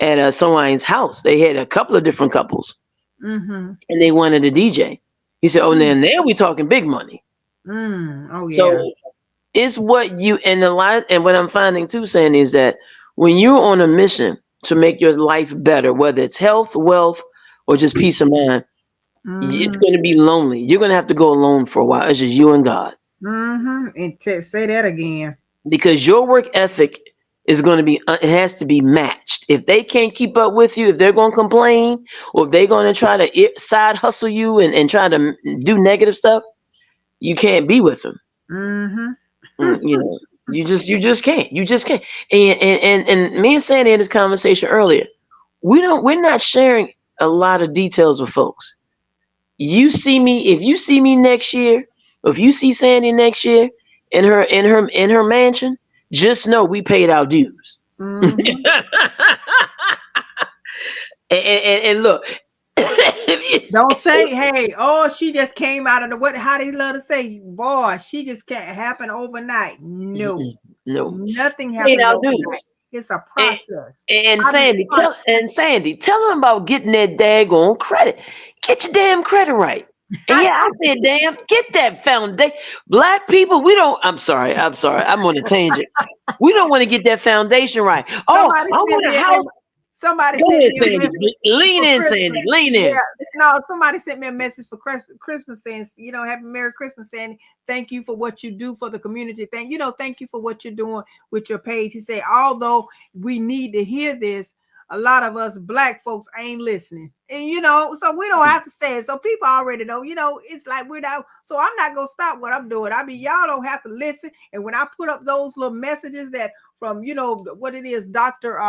at someone's house. They had a couple of different couples, and they wanted a DJ. He said, "Oh, now we talking big money." Oh yeah. So it's what you and what I'm finding too, Sandy, is that when you're on a mission to make your life better, whether it's health, wealth, or just peace of mind, it's going to be lonely. You're going to have to go alone for a while. It's just you and God. And say that again. Because your work ethic is going to be, it has to be matched. If they can't keep up with you, if they're going to complain, or if they're going to try to side hustle you and try to do negative stuff, you can't be with them. You just can't. You just can't. And me and Sandy had this conversation earlier. We're not sharing a lot of details with folks. If you see me next year, or if you see Sandy next year in her mansion, just know we paid our dues. And look, don't say, hey, she just came out of how they love to say, boy, she just can't happen overnight. No, nothing happens overnight. It's a process. And Sandy, tell them about getting that daggone credit. Get your damn credit right. And yeah, I said, damn, get that foundation. Black people, I'm sorry. I'm on a tangent. We don't want to get that foundation right. Somebody I want a house. Somebody Go sent ahead, me Sandy. Lean in, Sandy. Lean in. Yeah, no, somebody sent me a message for Christmas saying, happy Merry Christmas, Sandy. Thank you for what you do for the community. Thank you for what you're doing with your page. He said, although we need to hear this, a lot of us Black folks ain't listening. And, so we don't have to say it. So people already know, it's like we're not. So I'm not going to stop what I'm doing. I mean, y'all don't have to listen. And when I put up those little messages that from, what it is, Dr.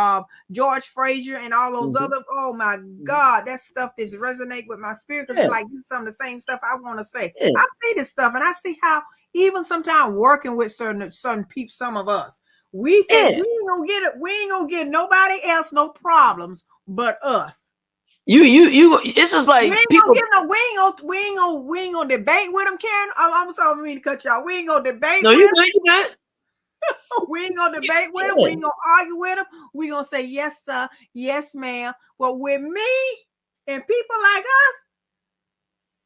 George Frazier and all those other, oh my God, that stuff just resonate with my spirit. Because it's like some of the same stuff I want to say. I see this stuff and I see how even sometimes working with certain people, some of us, we think we ain't gonna get it. We ain't gonna get nobody else no problems but us. You. It's just We like ain't gonna people. give no. We ain't gonna debate with them, Karen. I'm sorry, I mean to cut y'all. We ain't gonna debate No, with you them. good. You good. We ain't gonna debate with them. We ain't gonna argue with them. We gonna say yes, sir, yes, ma'am. But with me and people like us,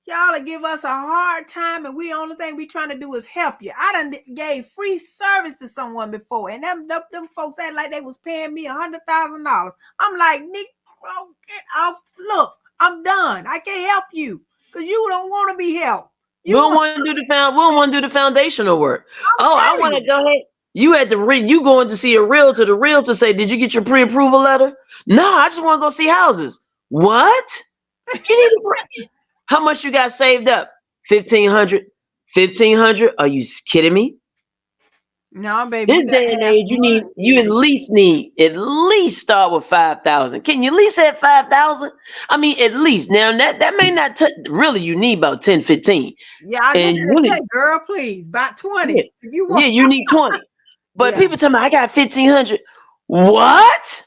y'all to give us a hard time, and we only thing we trying to do is help you. I done gave free service to someone before, and them folks act like they was paying me $100,000. I'm like, Nick, bro, get off. Look, I'm done. I can't help you because you don't want to be helped. We You don't want. want to do the found. We don't want to do the foundational work. I'm Oh, I want to serious. go ahead. You had to read. You going to see a realtor. The realtor say, "Did you get your pre-approval letter?" No, I just want to go see houses. What? You need to. How much you got saved up? 1,500. 1,500. Are you kidding me? No, baby, This you got day to and have age, some you money. at least need at least start with 5,000. Can you at least have 5,000? I mean, at least. Now that may not really. You need about 10, 15, Yeah, I and just you gonna really, say, girl, please, about yeah, 20 if you yeah, want. you need 20. But Yeah, people tell me I got 1,500. What?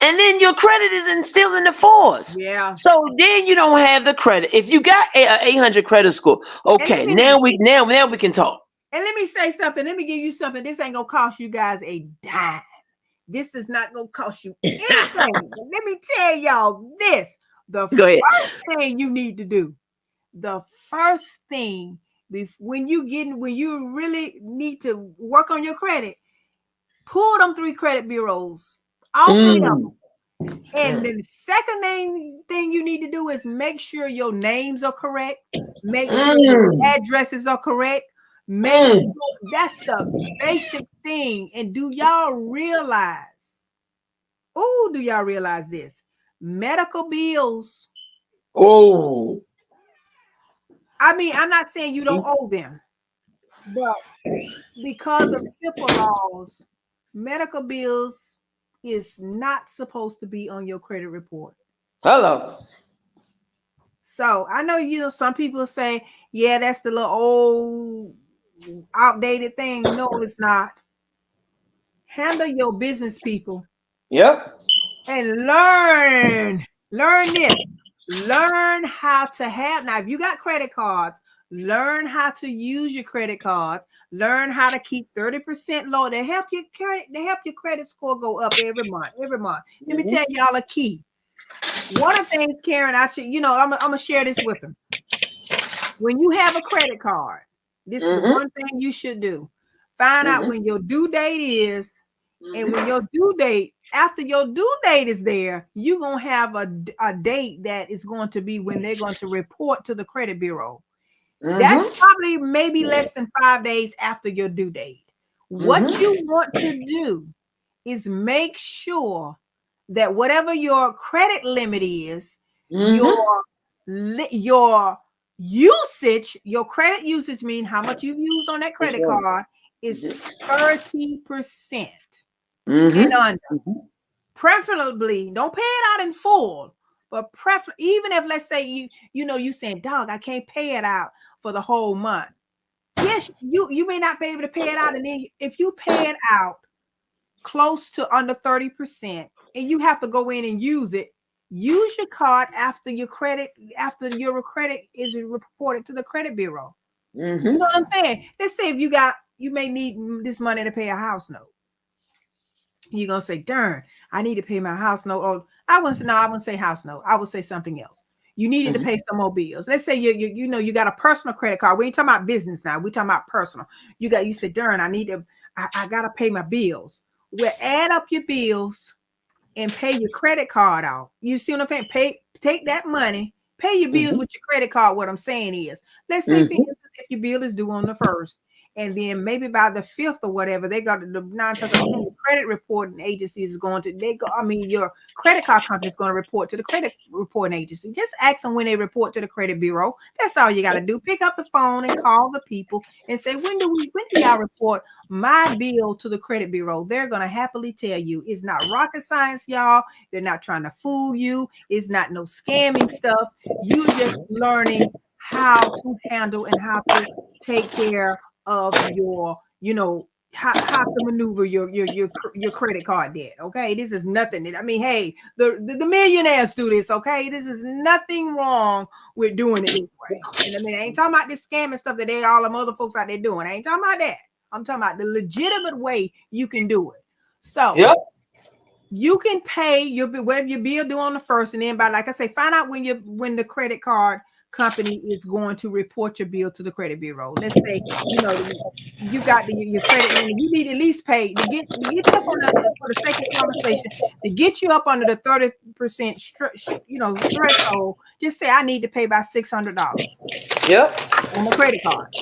And then your credit is still in the fours. yeah. So then you don't have the credit. If you got a 800 credit score, And okay, now we can talk. let me say something. Let me give you something. This ain't gonna cost you guys a dime. This is not gonna cost you anything. But let me tell y'all this: the Go ahead. first thing you need to do, the first thing when you really need to work on your credit, pull them 3 credit bureaus off of them. Mm, And the second thing you need to do is make sure your names are correct. Make sure your mm, addresses are correct. Make mm. sure that's the basic thing. And do y'all realize? Oh, do y'all realize this? Medical bills. Oh. I mean, I'm not saying you don't owe them, but because of HIPAA laws, medical bills is not supposed to be on your credit report. Hello. So I know some people say, yeah, that's the little old outdated thing. No, it's not. Handle your business, people, Yep. and learn this. Learn how to have now. If you got credit cards, learn how to use your credit cards. Learn how to keep 30% low. They help your credit score go up every month. Every month. Let me tell Mm-hmm. y'all a key. One of the things, Karen, I'm gonna share this with them. When you have a credit card, this is the Mm-hmm. one thing you should do. Find out Mm-hmm. when your due date is, and when Mm-hmm. your due date, after your due date is there, you're going to have a date that is going to be when they're going to report to the credit bureau. That's Mm-hmm. probably maybe less than 5 days after your due date. What Mm-hmm. you want to do is make sure that whatever your credit limit is, Mm-hmm. your your usage, your credit usage mean how much you've used on that credit card is 30% and Mm-hmm. under. Preferably, don't pay it out in full, but even if let's say you saying, dog, I can't pay it out for the whole month. Yes, you may not be able to pay it out, and then if you pay it out close to under 30% and you have to go in and use your card after your credit is reported to the credit bureau. You know Mm-hmm. what I'm saying? Let's say if you may need this money to pay a house note. You're gonna say, darn, I need to pay my house note. Or I wouldn't say house note. I would say something else. You needed to Mm-hmm. pay some more bills. Let's say you got a personal credit card. We ain't talking about business now. We're talking about personal. You said, darn, I gotta pay my bills. Well, add up your bills and pay your credit card off. You see what I'm saying? Take that money, pay your bills Mm-hmm. with your credit card. What I'm saying is, let's say, for Mm-hmm. instance, if your bill is due on the 1st, and then maybe by the 5th or whatever, they got the 9 times out of 10, the credit reporting agency is going to, your credit card company is going to report to the credit reporting agency. Just ask them when they report to the credit bureau. That's all you got to do. Pick up the phone and call the people and say, when do y'all report my bill to the credit bureau? They're going to happily tell you. It's not rocket science, y'all. They're not trying to fool you. It's not no scamming stuff. You're just learning how to handle and how to take care of your how to maneuver your credit card debt. Okay, this is nothing. I mean, hey, the millionaires do this. Okay, this is nothing wrong with doing it this way. And I mean, I ain't talking about this scamming stuff that they all them other folks out there doing. I ain't talking about that. I'm talking about the legitimate way you can do it. So Yep. you can pay your whatever your bill due on the first, and then by, like I say, find out when the credit card company is going to report your bill to the credit bureau. Let's say you got your credit limit. You need at least pay to get you up on for the sake of conversation, to get you up under the 30% threshold. Just say I need to pay about $600 Yep. on the credit card.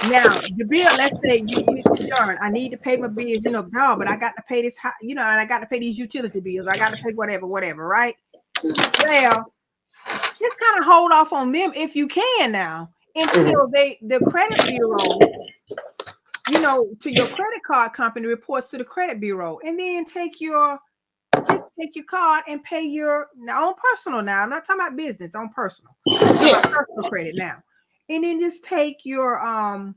Now, the bill, let's say John, I need to pay my bills, no, but I got to pay this, and I got to pay these utility bills. I got to pay whatever, right? Well, just kind of hold off on them if you can now until the credit bureau, to your credit card company reports to the credit bureau, and then take your card and pay your on personal. Now, I'm not talking about business, on personal. I'm talking about personal credit now. And then just take your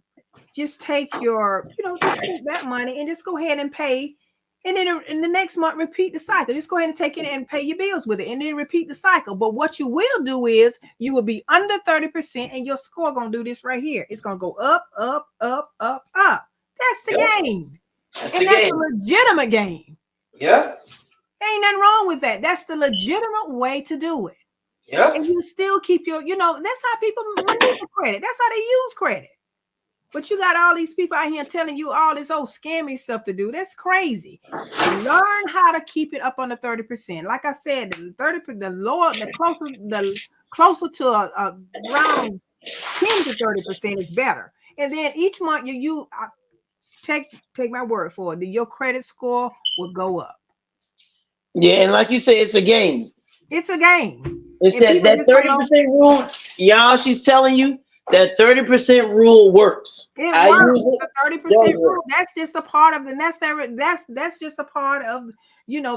just take that money and just go ahead and pay. And then in the next month, repeat the cycle. Just go ahead and take it and pay your bills with it, and then repeat the cycle. But what you will do is you will be under 30%, and your score gonna do this right here. It's gonna go up, up, up, up, up. That's the game. That's a legitimate game. Yeah. Ain't nothing wrong with that. That's the legitimate way to do it. Yeah. And you still keep your, that's how people maneuver credit. That's how they use credit. But you got all these people out here telling you all this old scammy stuff to do. That's crazy. Learn how to keep it up under 30%. Like I said, the closer to around 10 to 30% is better. And then each month you take my word for it, your credit score will go up. Yeah, and like you said, it's a game. It's a game. It's that 30% rule, y'all. She's telling you that 30% rule works. It works. The 30% rule. That's just a part of, and that's just a part of,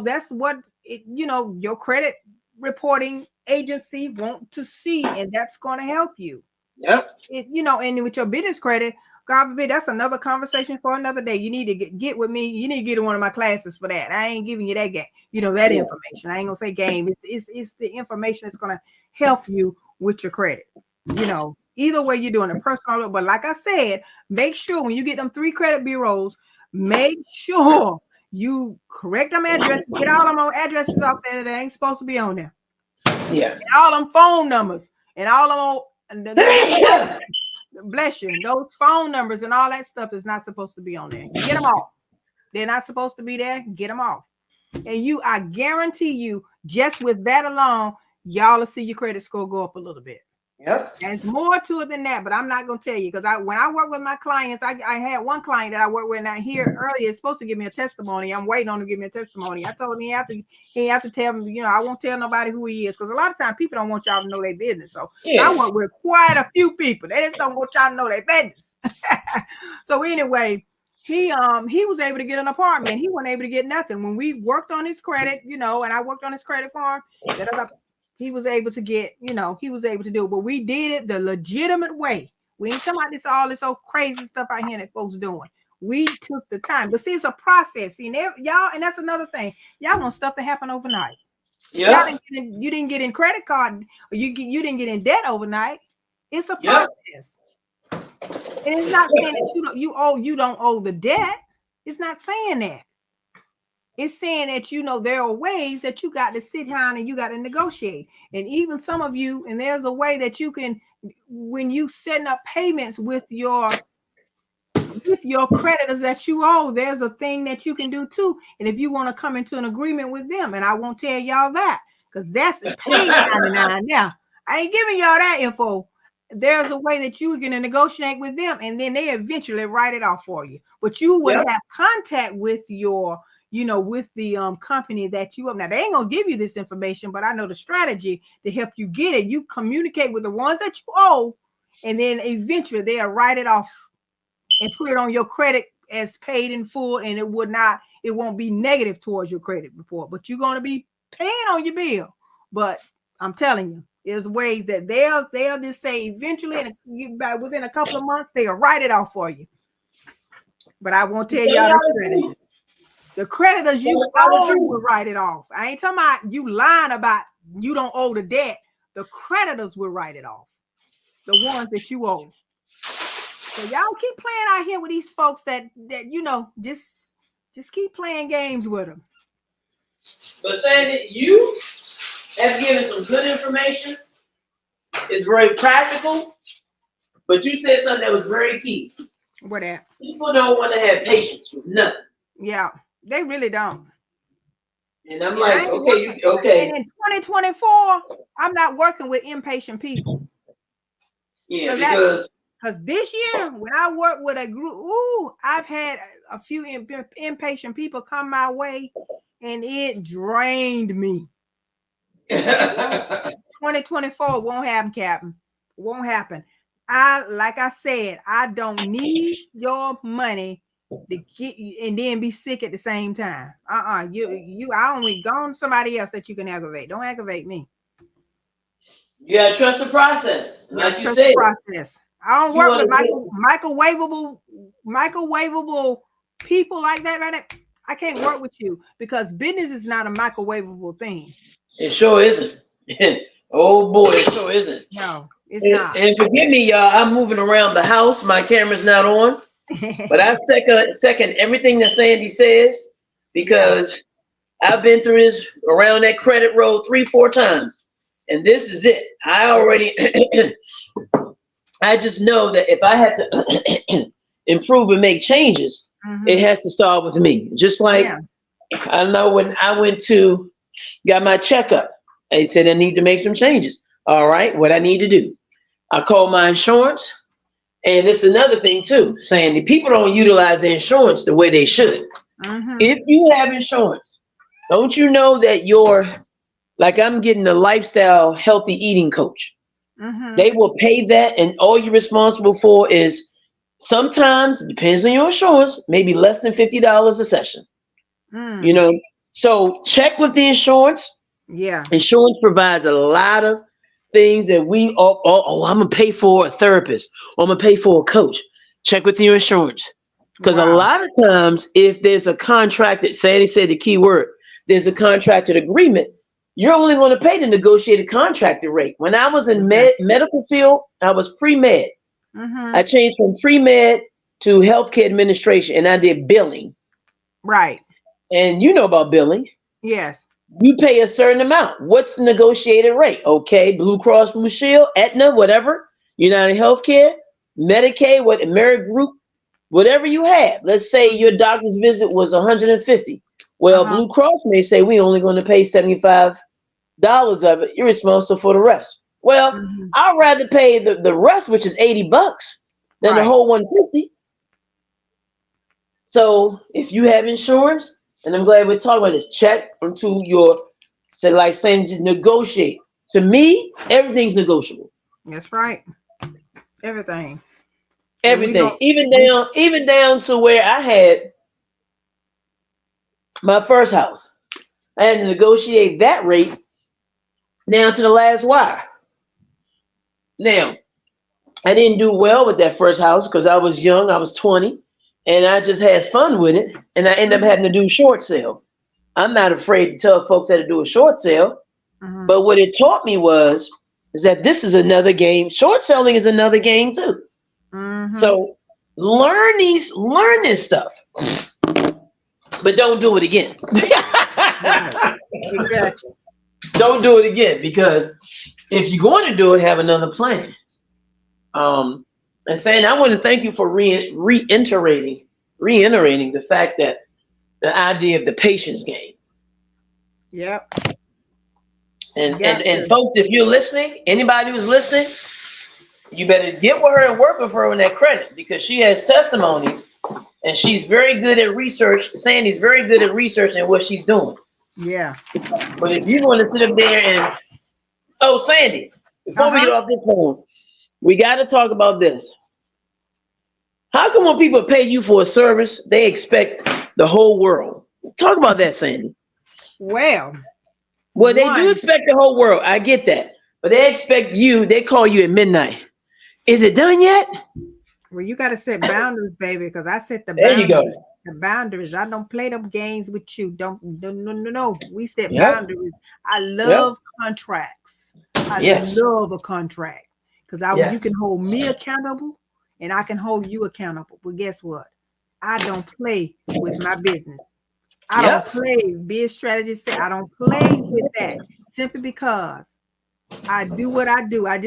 that's what your credit reporting agency want to see, and that's going to help you. Yep. And with your business credit, God forbid, that's another conversation for another day. You need to get with me. You need to get in one of my classes for that. I ain't giving you that game, that information. I ain't gonna say game. It's the information that's gonna help you with your credit. Either way you're doing it, personal. But like I said, make sure when you get them 3 credit bureaus, make sure you correct them addresses, get all them addresses off there that ain't supposed to be on there. Yeah. And all them phone numbers and all them bless you. Those phone numbers and all that stuff is not supposed to be on there. Get them off. They're not supposed to be there. Get them off. And I guarantee you, just with that alone, y'all will see your credit score go up a little bit. Yep. There's more to it than that, but I'm not gonna tell you, because when I work with my clients, I had one client that I worked with out here earlier. It's supposed to give me a testimony. I'm waiting on him to give me a testimony. I told him he have to tell me, I won't tell nobody who he is, because a lot of times people don't want y'all to know their business. So I work with quite a few people. They just don't want y'all to know their business. So anyway, he was able to get an apartment. He wasn't able to get nothing. When we worked on his credit, and I worked on his credit for him, he was able to get, he was able to do it. But we did it the legitimate way. We ain't talking about all this old crazy stuff out here that folks doing. We took the time. But see, it's a process. See, y'all, and that's another thing. Y'all want stuff to happen overnight. Yeah. You didn't get in credit card, or you didn't get in debt overnight. It's a process. And it's not saying that you don't owe the debt. It's not saying that. It's saying that, there are ways that you got to sit down and you got to negotiate. And even some of you, and there's a way that you can, when you setting up payments with your creditors that you owe, there's a thing that you can do too. And if you want to come into an agreement with them, and I won't tell y'all that, because that's the pay 99 now. I ain't giving y'all that info. There's a way that you can negotiate with them, and then they eventually write it off for you. But you would have contact with your with the company that you have. Now, they ain't gonna give you this information, but I know the strategy to help you get it. You communicate with the ones that you owe, and then eventually they'll write it off and put it on your credit as paid in full, and it won't be negative towards your credit report, but you're gonna be paying on your bill. But I'm telling you, there's ways that they'll just say eventually, and within a couple of months, they'll write it off for you. But I won't tell Tell y'all y'all the the creditors. truth. The creditors Tell you y'all the owe truth. will write it off. I ain't talking about you lying about you don't owe the debt. The creditors will write it off. The ones that you owe. So y'all keep playing out here with these folks that just keep playing games with them. But Sandy, you have given some good information. It's very practical. But you said something that was very key. What that? People don't want to have patience with nothing. Yeah, they really don't. And I'm And like, okay, okay. And in 2024, I'm not working with impatient people. Yeah, because this year, when I work with a group, I've had a few impatient people come my way, and it drained me. 2024 won't happen, Captain. Won't happen. Like I said, I don't need your money to get you and then be sick at the same time. I only gone to somebody else that you can aggravate. Don't aggravate me. you gotta trust the process. Like you Trust said, the process. I don't you work with want microwavable people like that right now. I can't work with you because business is not a microwavable thing. it sure isn't. Oh boy, it sure isn't. No, it's not. And forgive me, y'all. I'm moving around the house. My camera's not on, but I second everything that Sandy says because I've been through this around that credit road 3-4 times, and this is it. I already, I just know that if I have to improve and make changes, it has to start with me. Just like I know when I got my checkup, they said I need to make some changes. All right, what I need to do. I called my insurance, and it's another thing too, Sandy. People don't utilize their insurance the way they should. If you have insurance, don't you know that like I'm getting a lifestyle healthy eating coach. They will pay that, and all you're responsible for is sometimes, it depends on your insurance, maybe less than $50 a session. So check with the insurance. Insurance provides a lot of things that I'm gonna pay for a therapist, or I'm gonna pay for a coach. Check with your insurance. Because a lot of times, if there's a contracted, Sandy said the key word, there's a contracted agreement, you're only going to pay the negotiated contracted rate. When I was in medical field, I was pre-med. I changed from pre-med to healthcare administration, and I did billing. Right. And you know about billing. Yes. You pay a certain amount. What's the negotiated rate? Okay, Blue Cross Blue Shield, Aetna, whatever, United Healthcare, Medicaid, Amerigroup, whatever you have. Let's say your doctor's visit was $150. Well, Blue Cross may say we're only going to pay $75 of it. You're responsible for the rest. Well, I'd rather pay the rest, which is $80, than the whole $150. So if you have insurance, and I'm glad we're talking about this, check into like saying, negotiate. To me, everything's negotiable. That's right. Everything. Everything. Even down to where I had my first house. I had to negotiate that rate down to the last wire. Now, I didn't do well with that first house because I was young. I was 20, and I just had fun with it, and I ended up having to do short sale. I'm not afraid to tell folks how to do a short sale, but what it taught me is that this is another game. Short selling is another game too. So learn this stuff, but don't do it again. Exactly. Don't do it again, because if you're going to do it, have another plan. And saying, I want to thank you for reiterating the fact that the idea of the patience game. Yep. And folks, if you're listening, anybody who's listening, you better get with her and work with her on that credit, because she has testimonies and she's very good at research. Sandy's very good at researching what she's doing. Yeah. But if you want to sit up there and, Sandy, before we get off this phone, we got to talk about this. How come when people pay you for a service, they expect the whole world? Talk about that, Sandy. Well, they do expect the whole world. I get that. But they expect you, they call you at midnight. Is it done yet? Well, you got to set boundaries, baby, because I set the There you go. boundaries. The boundaries. I don't play them games with you. Don't no no no no. We set Yep. boundaries. I Yep. love contracts. I Yes. love a contract because you can Yes. hold me accountable and I can hold you accountable. But guess what? I don't play with my business. I don't Yep. play biz strategy. I don't play with that simply because I do what I do. I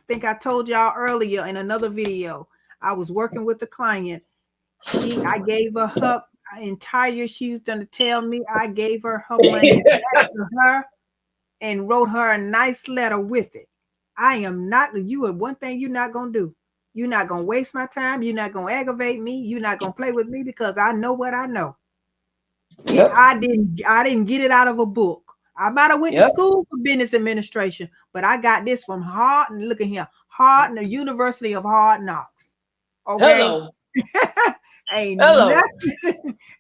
think I told y'all earlier in another video. I was working with a client. I gave her entire, she was gonna tell me I gave her money back to her and wrote her a nice letter with it. I am not, you are one thing you're not gonna do. You're not gonna waste my time, you're not gonna aggravate me, you're not gonna play with me because I know what I know. Yep. I didn't get it out of a book. I might have went to Yep. school for business administration, but I got this from Hard and looking here, Hard, the University of Hard Knocks. Okay. Hello. ain't Hello.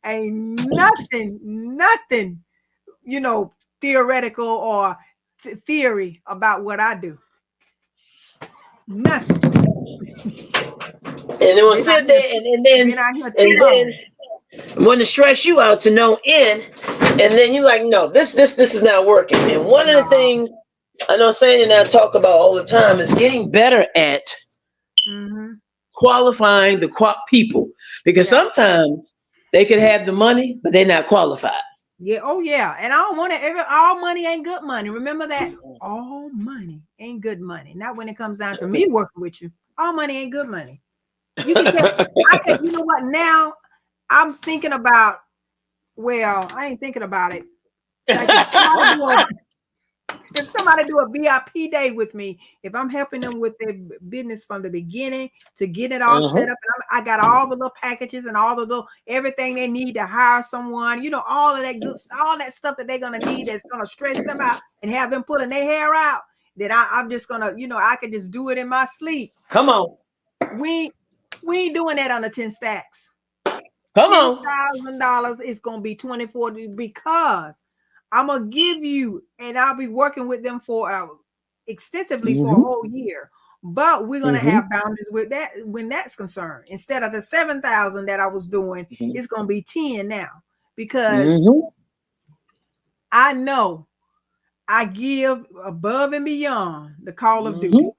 nothing, nothing, theoretical or theory about what I do. Nothing. And then we'll sit there Been out here too and long. then want to stress you out to no end. And then you're like, no, this is not working. And one of the No. things I know Sandy and I talk about all the time is getting better at qualifying the people, because sometimes they could have the money, but they're not qualified. Yeah. Oh, yeah. And I don't want to. All money ain't good money. Remember that. All money ain't good money. Not when it comes down to me working with you. All money ain't good money. You can tell. You know what? Now I'm thinking about. Well, I ain't thinking about it. Like if somebody do a VIP day with me, if I'm helping them with their business from the beginning to get it all set up, and I got all the little packages and all the little everything they need to hire someone, all of that good, all that stuff that they're gonna need that's gonna stretch them out and have them pulling their hair out. That I'm just gonna, I can just do it in my sleep. Come on. We ain't doing that on the 10 stacks. Come on. $10,000 is gonna be 24 because I'm gonna give you, and I'll be working with them for extensively for a whole year. But we're gonna have boundaries with that when that's concerned. Instead of the 7,000 that I was doing, it's gonna be 10 now because I know I give above and beyond the call of duty.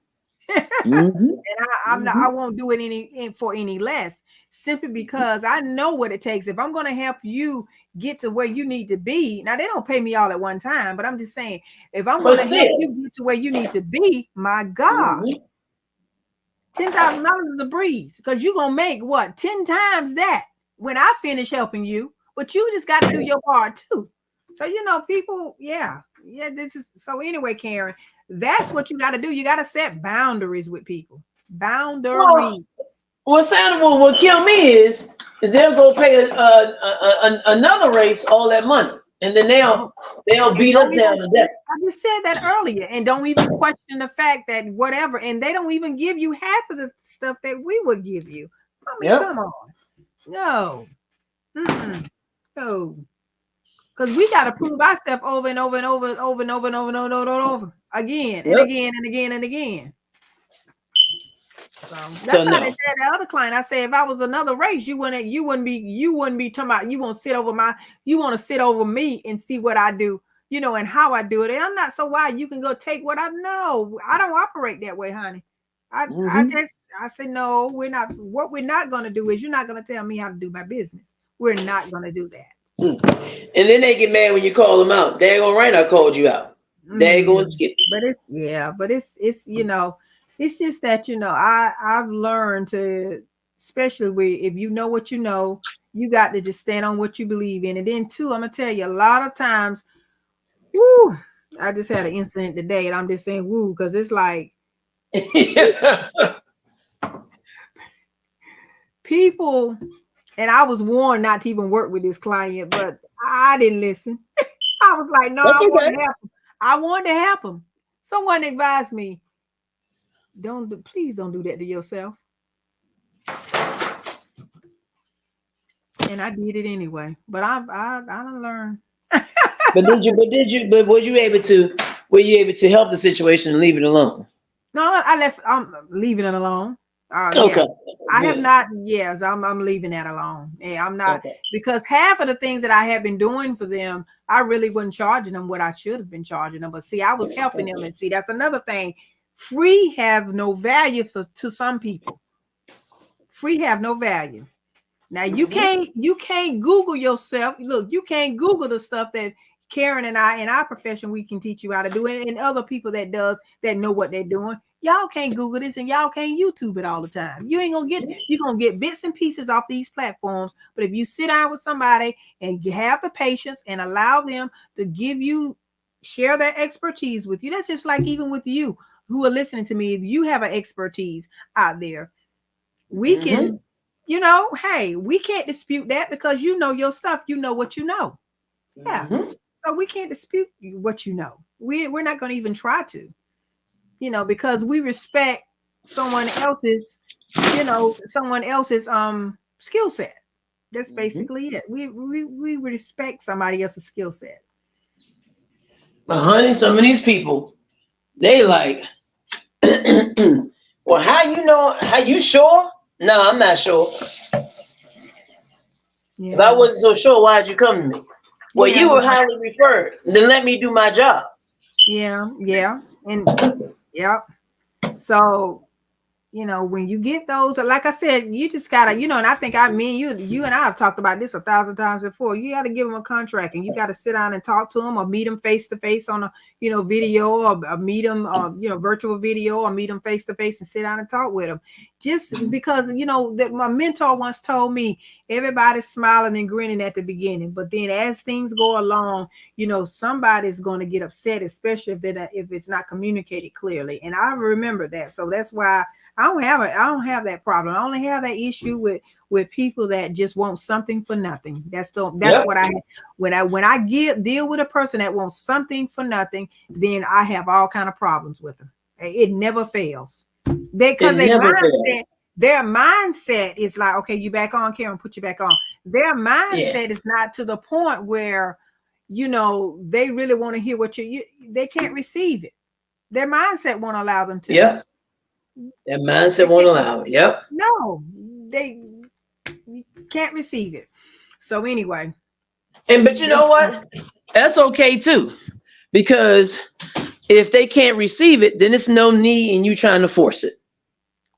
And I won't do it for any less, simply because I know what it takes. If I'm going to help you get to where you need to be, now they don't pay me all at one time, but I'm just saying, if I'm going to help you get to where you need to be, my God, $10,000 is a breeze, because you're going to make what 10 times that when I finish helping you. But you just got to do your part too. So people, this is so. Anyway, Karen, that's what you got to do. You got to set boundaries with people. Boundaries. Well, Santa will kill me is they'll go pay another race all that money, and then they'll beat us down to death. I just said that earlier, and don't even question the fact that whatever, and they don't even give you half of the stuff that we would give you. I mean, come on, no, no. Because we got to prove ourselves over and over and over and over and over and over and over and over again and again and again and again. So that's how they said the other client. I said, if I was another race, you wouldn't be talking about you want to sit over me and see what I do, and how I do it. And I'm not so wide. You can go take what I know. I don't operate that way, honey. I said, no, we're not. What we're not going to do is you're not going to tell me how to do my business. We're not going to do that. And then they get mad when you call them out. They ain't gonna right. I called you out. They ain't going to skip. But it's it's just that I've learned to, especially if you know what you know, you got to just stand on what you believe in. And then too, I'm gonna tell you, a lot of times, I just had an incident today, and I'm just saying because it's like people. And I was warned not to even work with this client, but I didn't listen. I was like, no, I wanted to help him. Someone advised me, please don't do that to yourself. And I did it anyway. But I don't learn. But were you able to help the situation and leave it alone? No, I'm leaving it alone. Yeah. Okay. I have Good. not. Yes, I'm leaving that alone. Yeah, I'm not, Okay. because half of the things that I have been doing for them, I really wasn't charging them what I should have been charging them. But see, I was helping them, and see, that's another thing. Free have no value to some people. Free have no value. Now you can't Google yourself. Look, you can't Google the stuff that Karen and I in our profession we can teach you how to do it, and other people that know what they're doing. Y'all can't Google this and y'all can't YouTube it all the time. You're gonna get bits and pieces off these platforms. But if you sit down with somebody and you have the patience and allow them to share their expertise with you, that's just like even with you who are listening to me, you have an expertise out there. We Mm-hmm. can, hey, we can't dispute that because you know your stuff. You know what you know. Yeah. Mm-hmm. So we can't dispute what you know. We're not going to even try to, because we respect someone else's, skill set. That's Mm-hmm. basically it. We respect somebody else's skill set. But honey, some of these people, they like, well, how you know? How you sure? No, I'm not sure. If I Yeah. wasn't so sure, why'd you come to me? Well, Yeah. you were highly referred. Then let me do my job. Yeah. Yeah. And yeah. So when you get those, like I said, you just gotta, and I think you and I have talked about this 1,000 times before. You got to give them a contract, and you got to sit down and talk to them, or meet them face to face on a, video, or meet them, virtual video, or meet them face to face and sit down and talk with them. Just because, that my mentor once told me, everybody's smiling and grinning at the beginning, but then as things go along, somebody's going to get upset, especially if it's not communicated clearly. And I remember that. So that's why I don't have that problem. I only have that issue with people that just want something for nothing. That's Yep. what when I deal with a person that wants something for nothing, then I have all kind of problems with them. It never fails. Because It never fails. their mindset is like, okay, you back on, Karen, put you back on. Their Yeah. mindset is not to the point where they really want to hear what they can't receive it. Their mindset won't allow them to. Yep. That mindset They won't can't, allow it. Yep. no, they can't receive it. So anyway, But you know what? That's okay too. Because if they can't receive it, then it's no need in you trying to force it.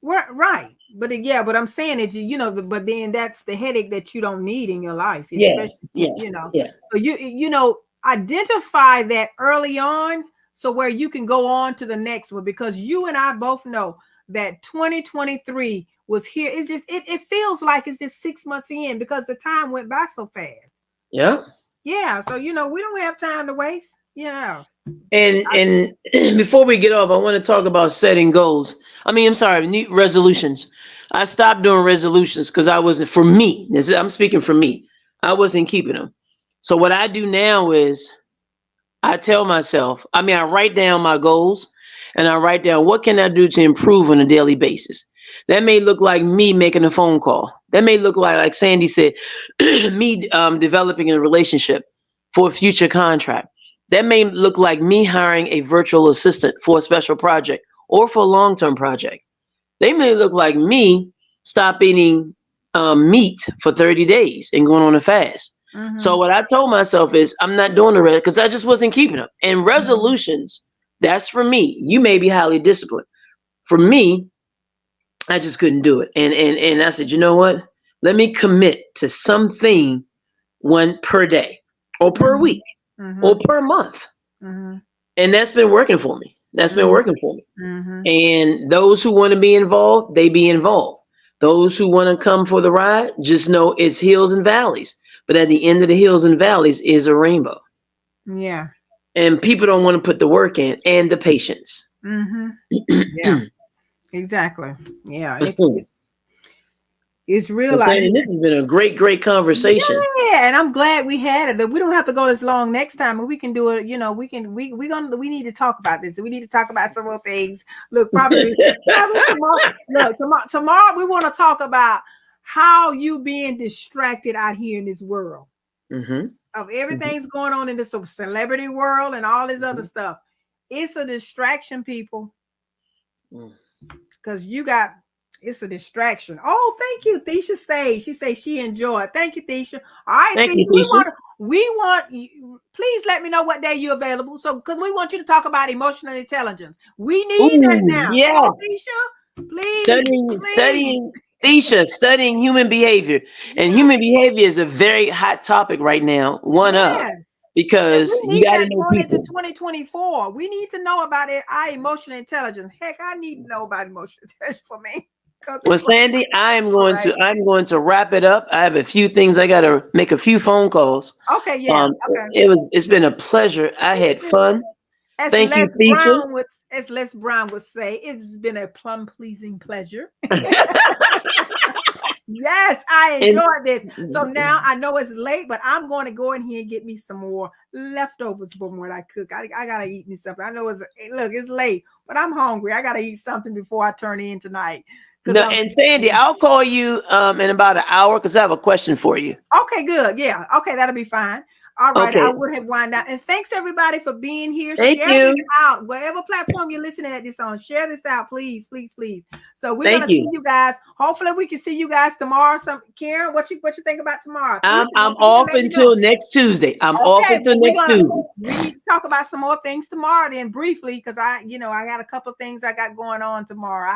we're right. But I'm saying that but then that's the headache that you don't need in your life, Yeah. especially Yeah. Yeah. So identify that early on, so where you can go on to the next one, because you and I both know that 2023 was here. It's just it feels like it's just 6 months in, because the time went by so fast. Yeah. Yeah, so we don't have time to waste. Yeah. And before we get off, I want to talk about setting goals. I'm sorry, resolutions. I stopped doing resolutions because I wasn't for me. I'm speaking for me. I wasn't keeping them. So what I do now is I tell myself. I write down my goals, and I write down what can I do to improve on a daily basis. That may look like me making a phone call. That may look like Sandy said, me developing a relationship for a future contract. That may look like me hiring a virtual assistant for a special project or for a long-term project. They may look like me stop eating meat for 30 days and going on a fast. So Mm-hmm. what I told myself is I'm not doing the rest because I just wasn't keeping them. And Mm-hmm. resolutions, that's for me. You may be highly disciplined. For me, I just couldn't do it. And I said, you know what? Let me commit to something, one per day or per Mm-hmm. week or Mm-hmm. per month. Mm-hmm. And that's been working for me. That's been Mm-hmm. working for me. Mm-hmm. And those who want to be involved, they be involved. Those who want to come for the ride, just know it's hills and valleys. But at the end of the hills and valleys is a rainbow. Yeah. And people don't want to put the work in and the patience. Mm-hmm. Yeah. Exactly. Yeah. It's So real out Sandy, here. this has been a great, great conversation. Yeah, and I'm glad we had it. We don't have to go as long next time, and we can do it. We need to talk about this. We need to talk about some more things. Look, probably tomorrow. Look, tomorrow we want to talk about how you being distracted out here in this world Hmm. of everything's going on in this celebrity world and all this other Hmm. stuff. It's a distraction, people, Hmm. because you got it's a distraction. Oh, thank you, Tisha. Say she say she enjoyed. Thank you, Tisha. All right, Thank Tisha. you, Tisha. We want you. Please let me know what day you're available. So because we want you to talk about emotional intelligence. We need that Ooh, now. Come on, yes. Tisha. Please, Studying, please. studying, Tisha, studying human behavior. And Yeah. human behavior is a very hot topic right now, one up, Yes. And because we you need got to that know going into people. 2024. We need to know about it. Our emotional intelligence. Heck, I need to know about emotional intelligence for me. Because Well, it's like, Sandy, all right. I'm going to wrap it up. I have a few things I got to make a few phone calls. Okay, yeah. Okay. It's been a pleasure. I Thank had you. fun. Thank you, As Les Brown would say, it's been a plum pleasing pleasure. Tisha. Yes, I And enjoyed this. So now I know it's late, but I'm going to go in here and get me some more leftovers from what I cook. I gotta eat me something. I know it's late, but I'm hungry. I gotta eat something before I turn in tonight. Because no, and Sandy, I'll call you in about an hour because I have a question for you. Okay, good. Yeah. Okay, that'll be fine. All right. I Okay. would have wind out. And thanks everybody for being here. Thank Share this you. out. Whatever platform you're listening at this on, share this out, please, please, please. So we're Thank gonna see you. you guys. Hopefully we can see you guys tomorrow. Some Karen, what you think about tomorrow? Tisha, I'm don't forget to off let me know. until next Tuesday. I'm off Okay, until well next Tuesday. we need to talk about some more things tomorrow then briefly because I got a couple of things I got going on tomorrow.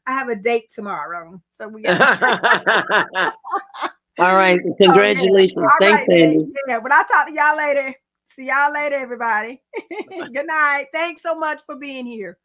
I have a date tomorrow. So we gotta All right. Oh yeah. Congratulations. All Thanks, right then. Sandy. Yeah, but I'll talk to y'all later. See y'all later, everybody. Good night. Thanks so much for being here.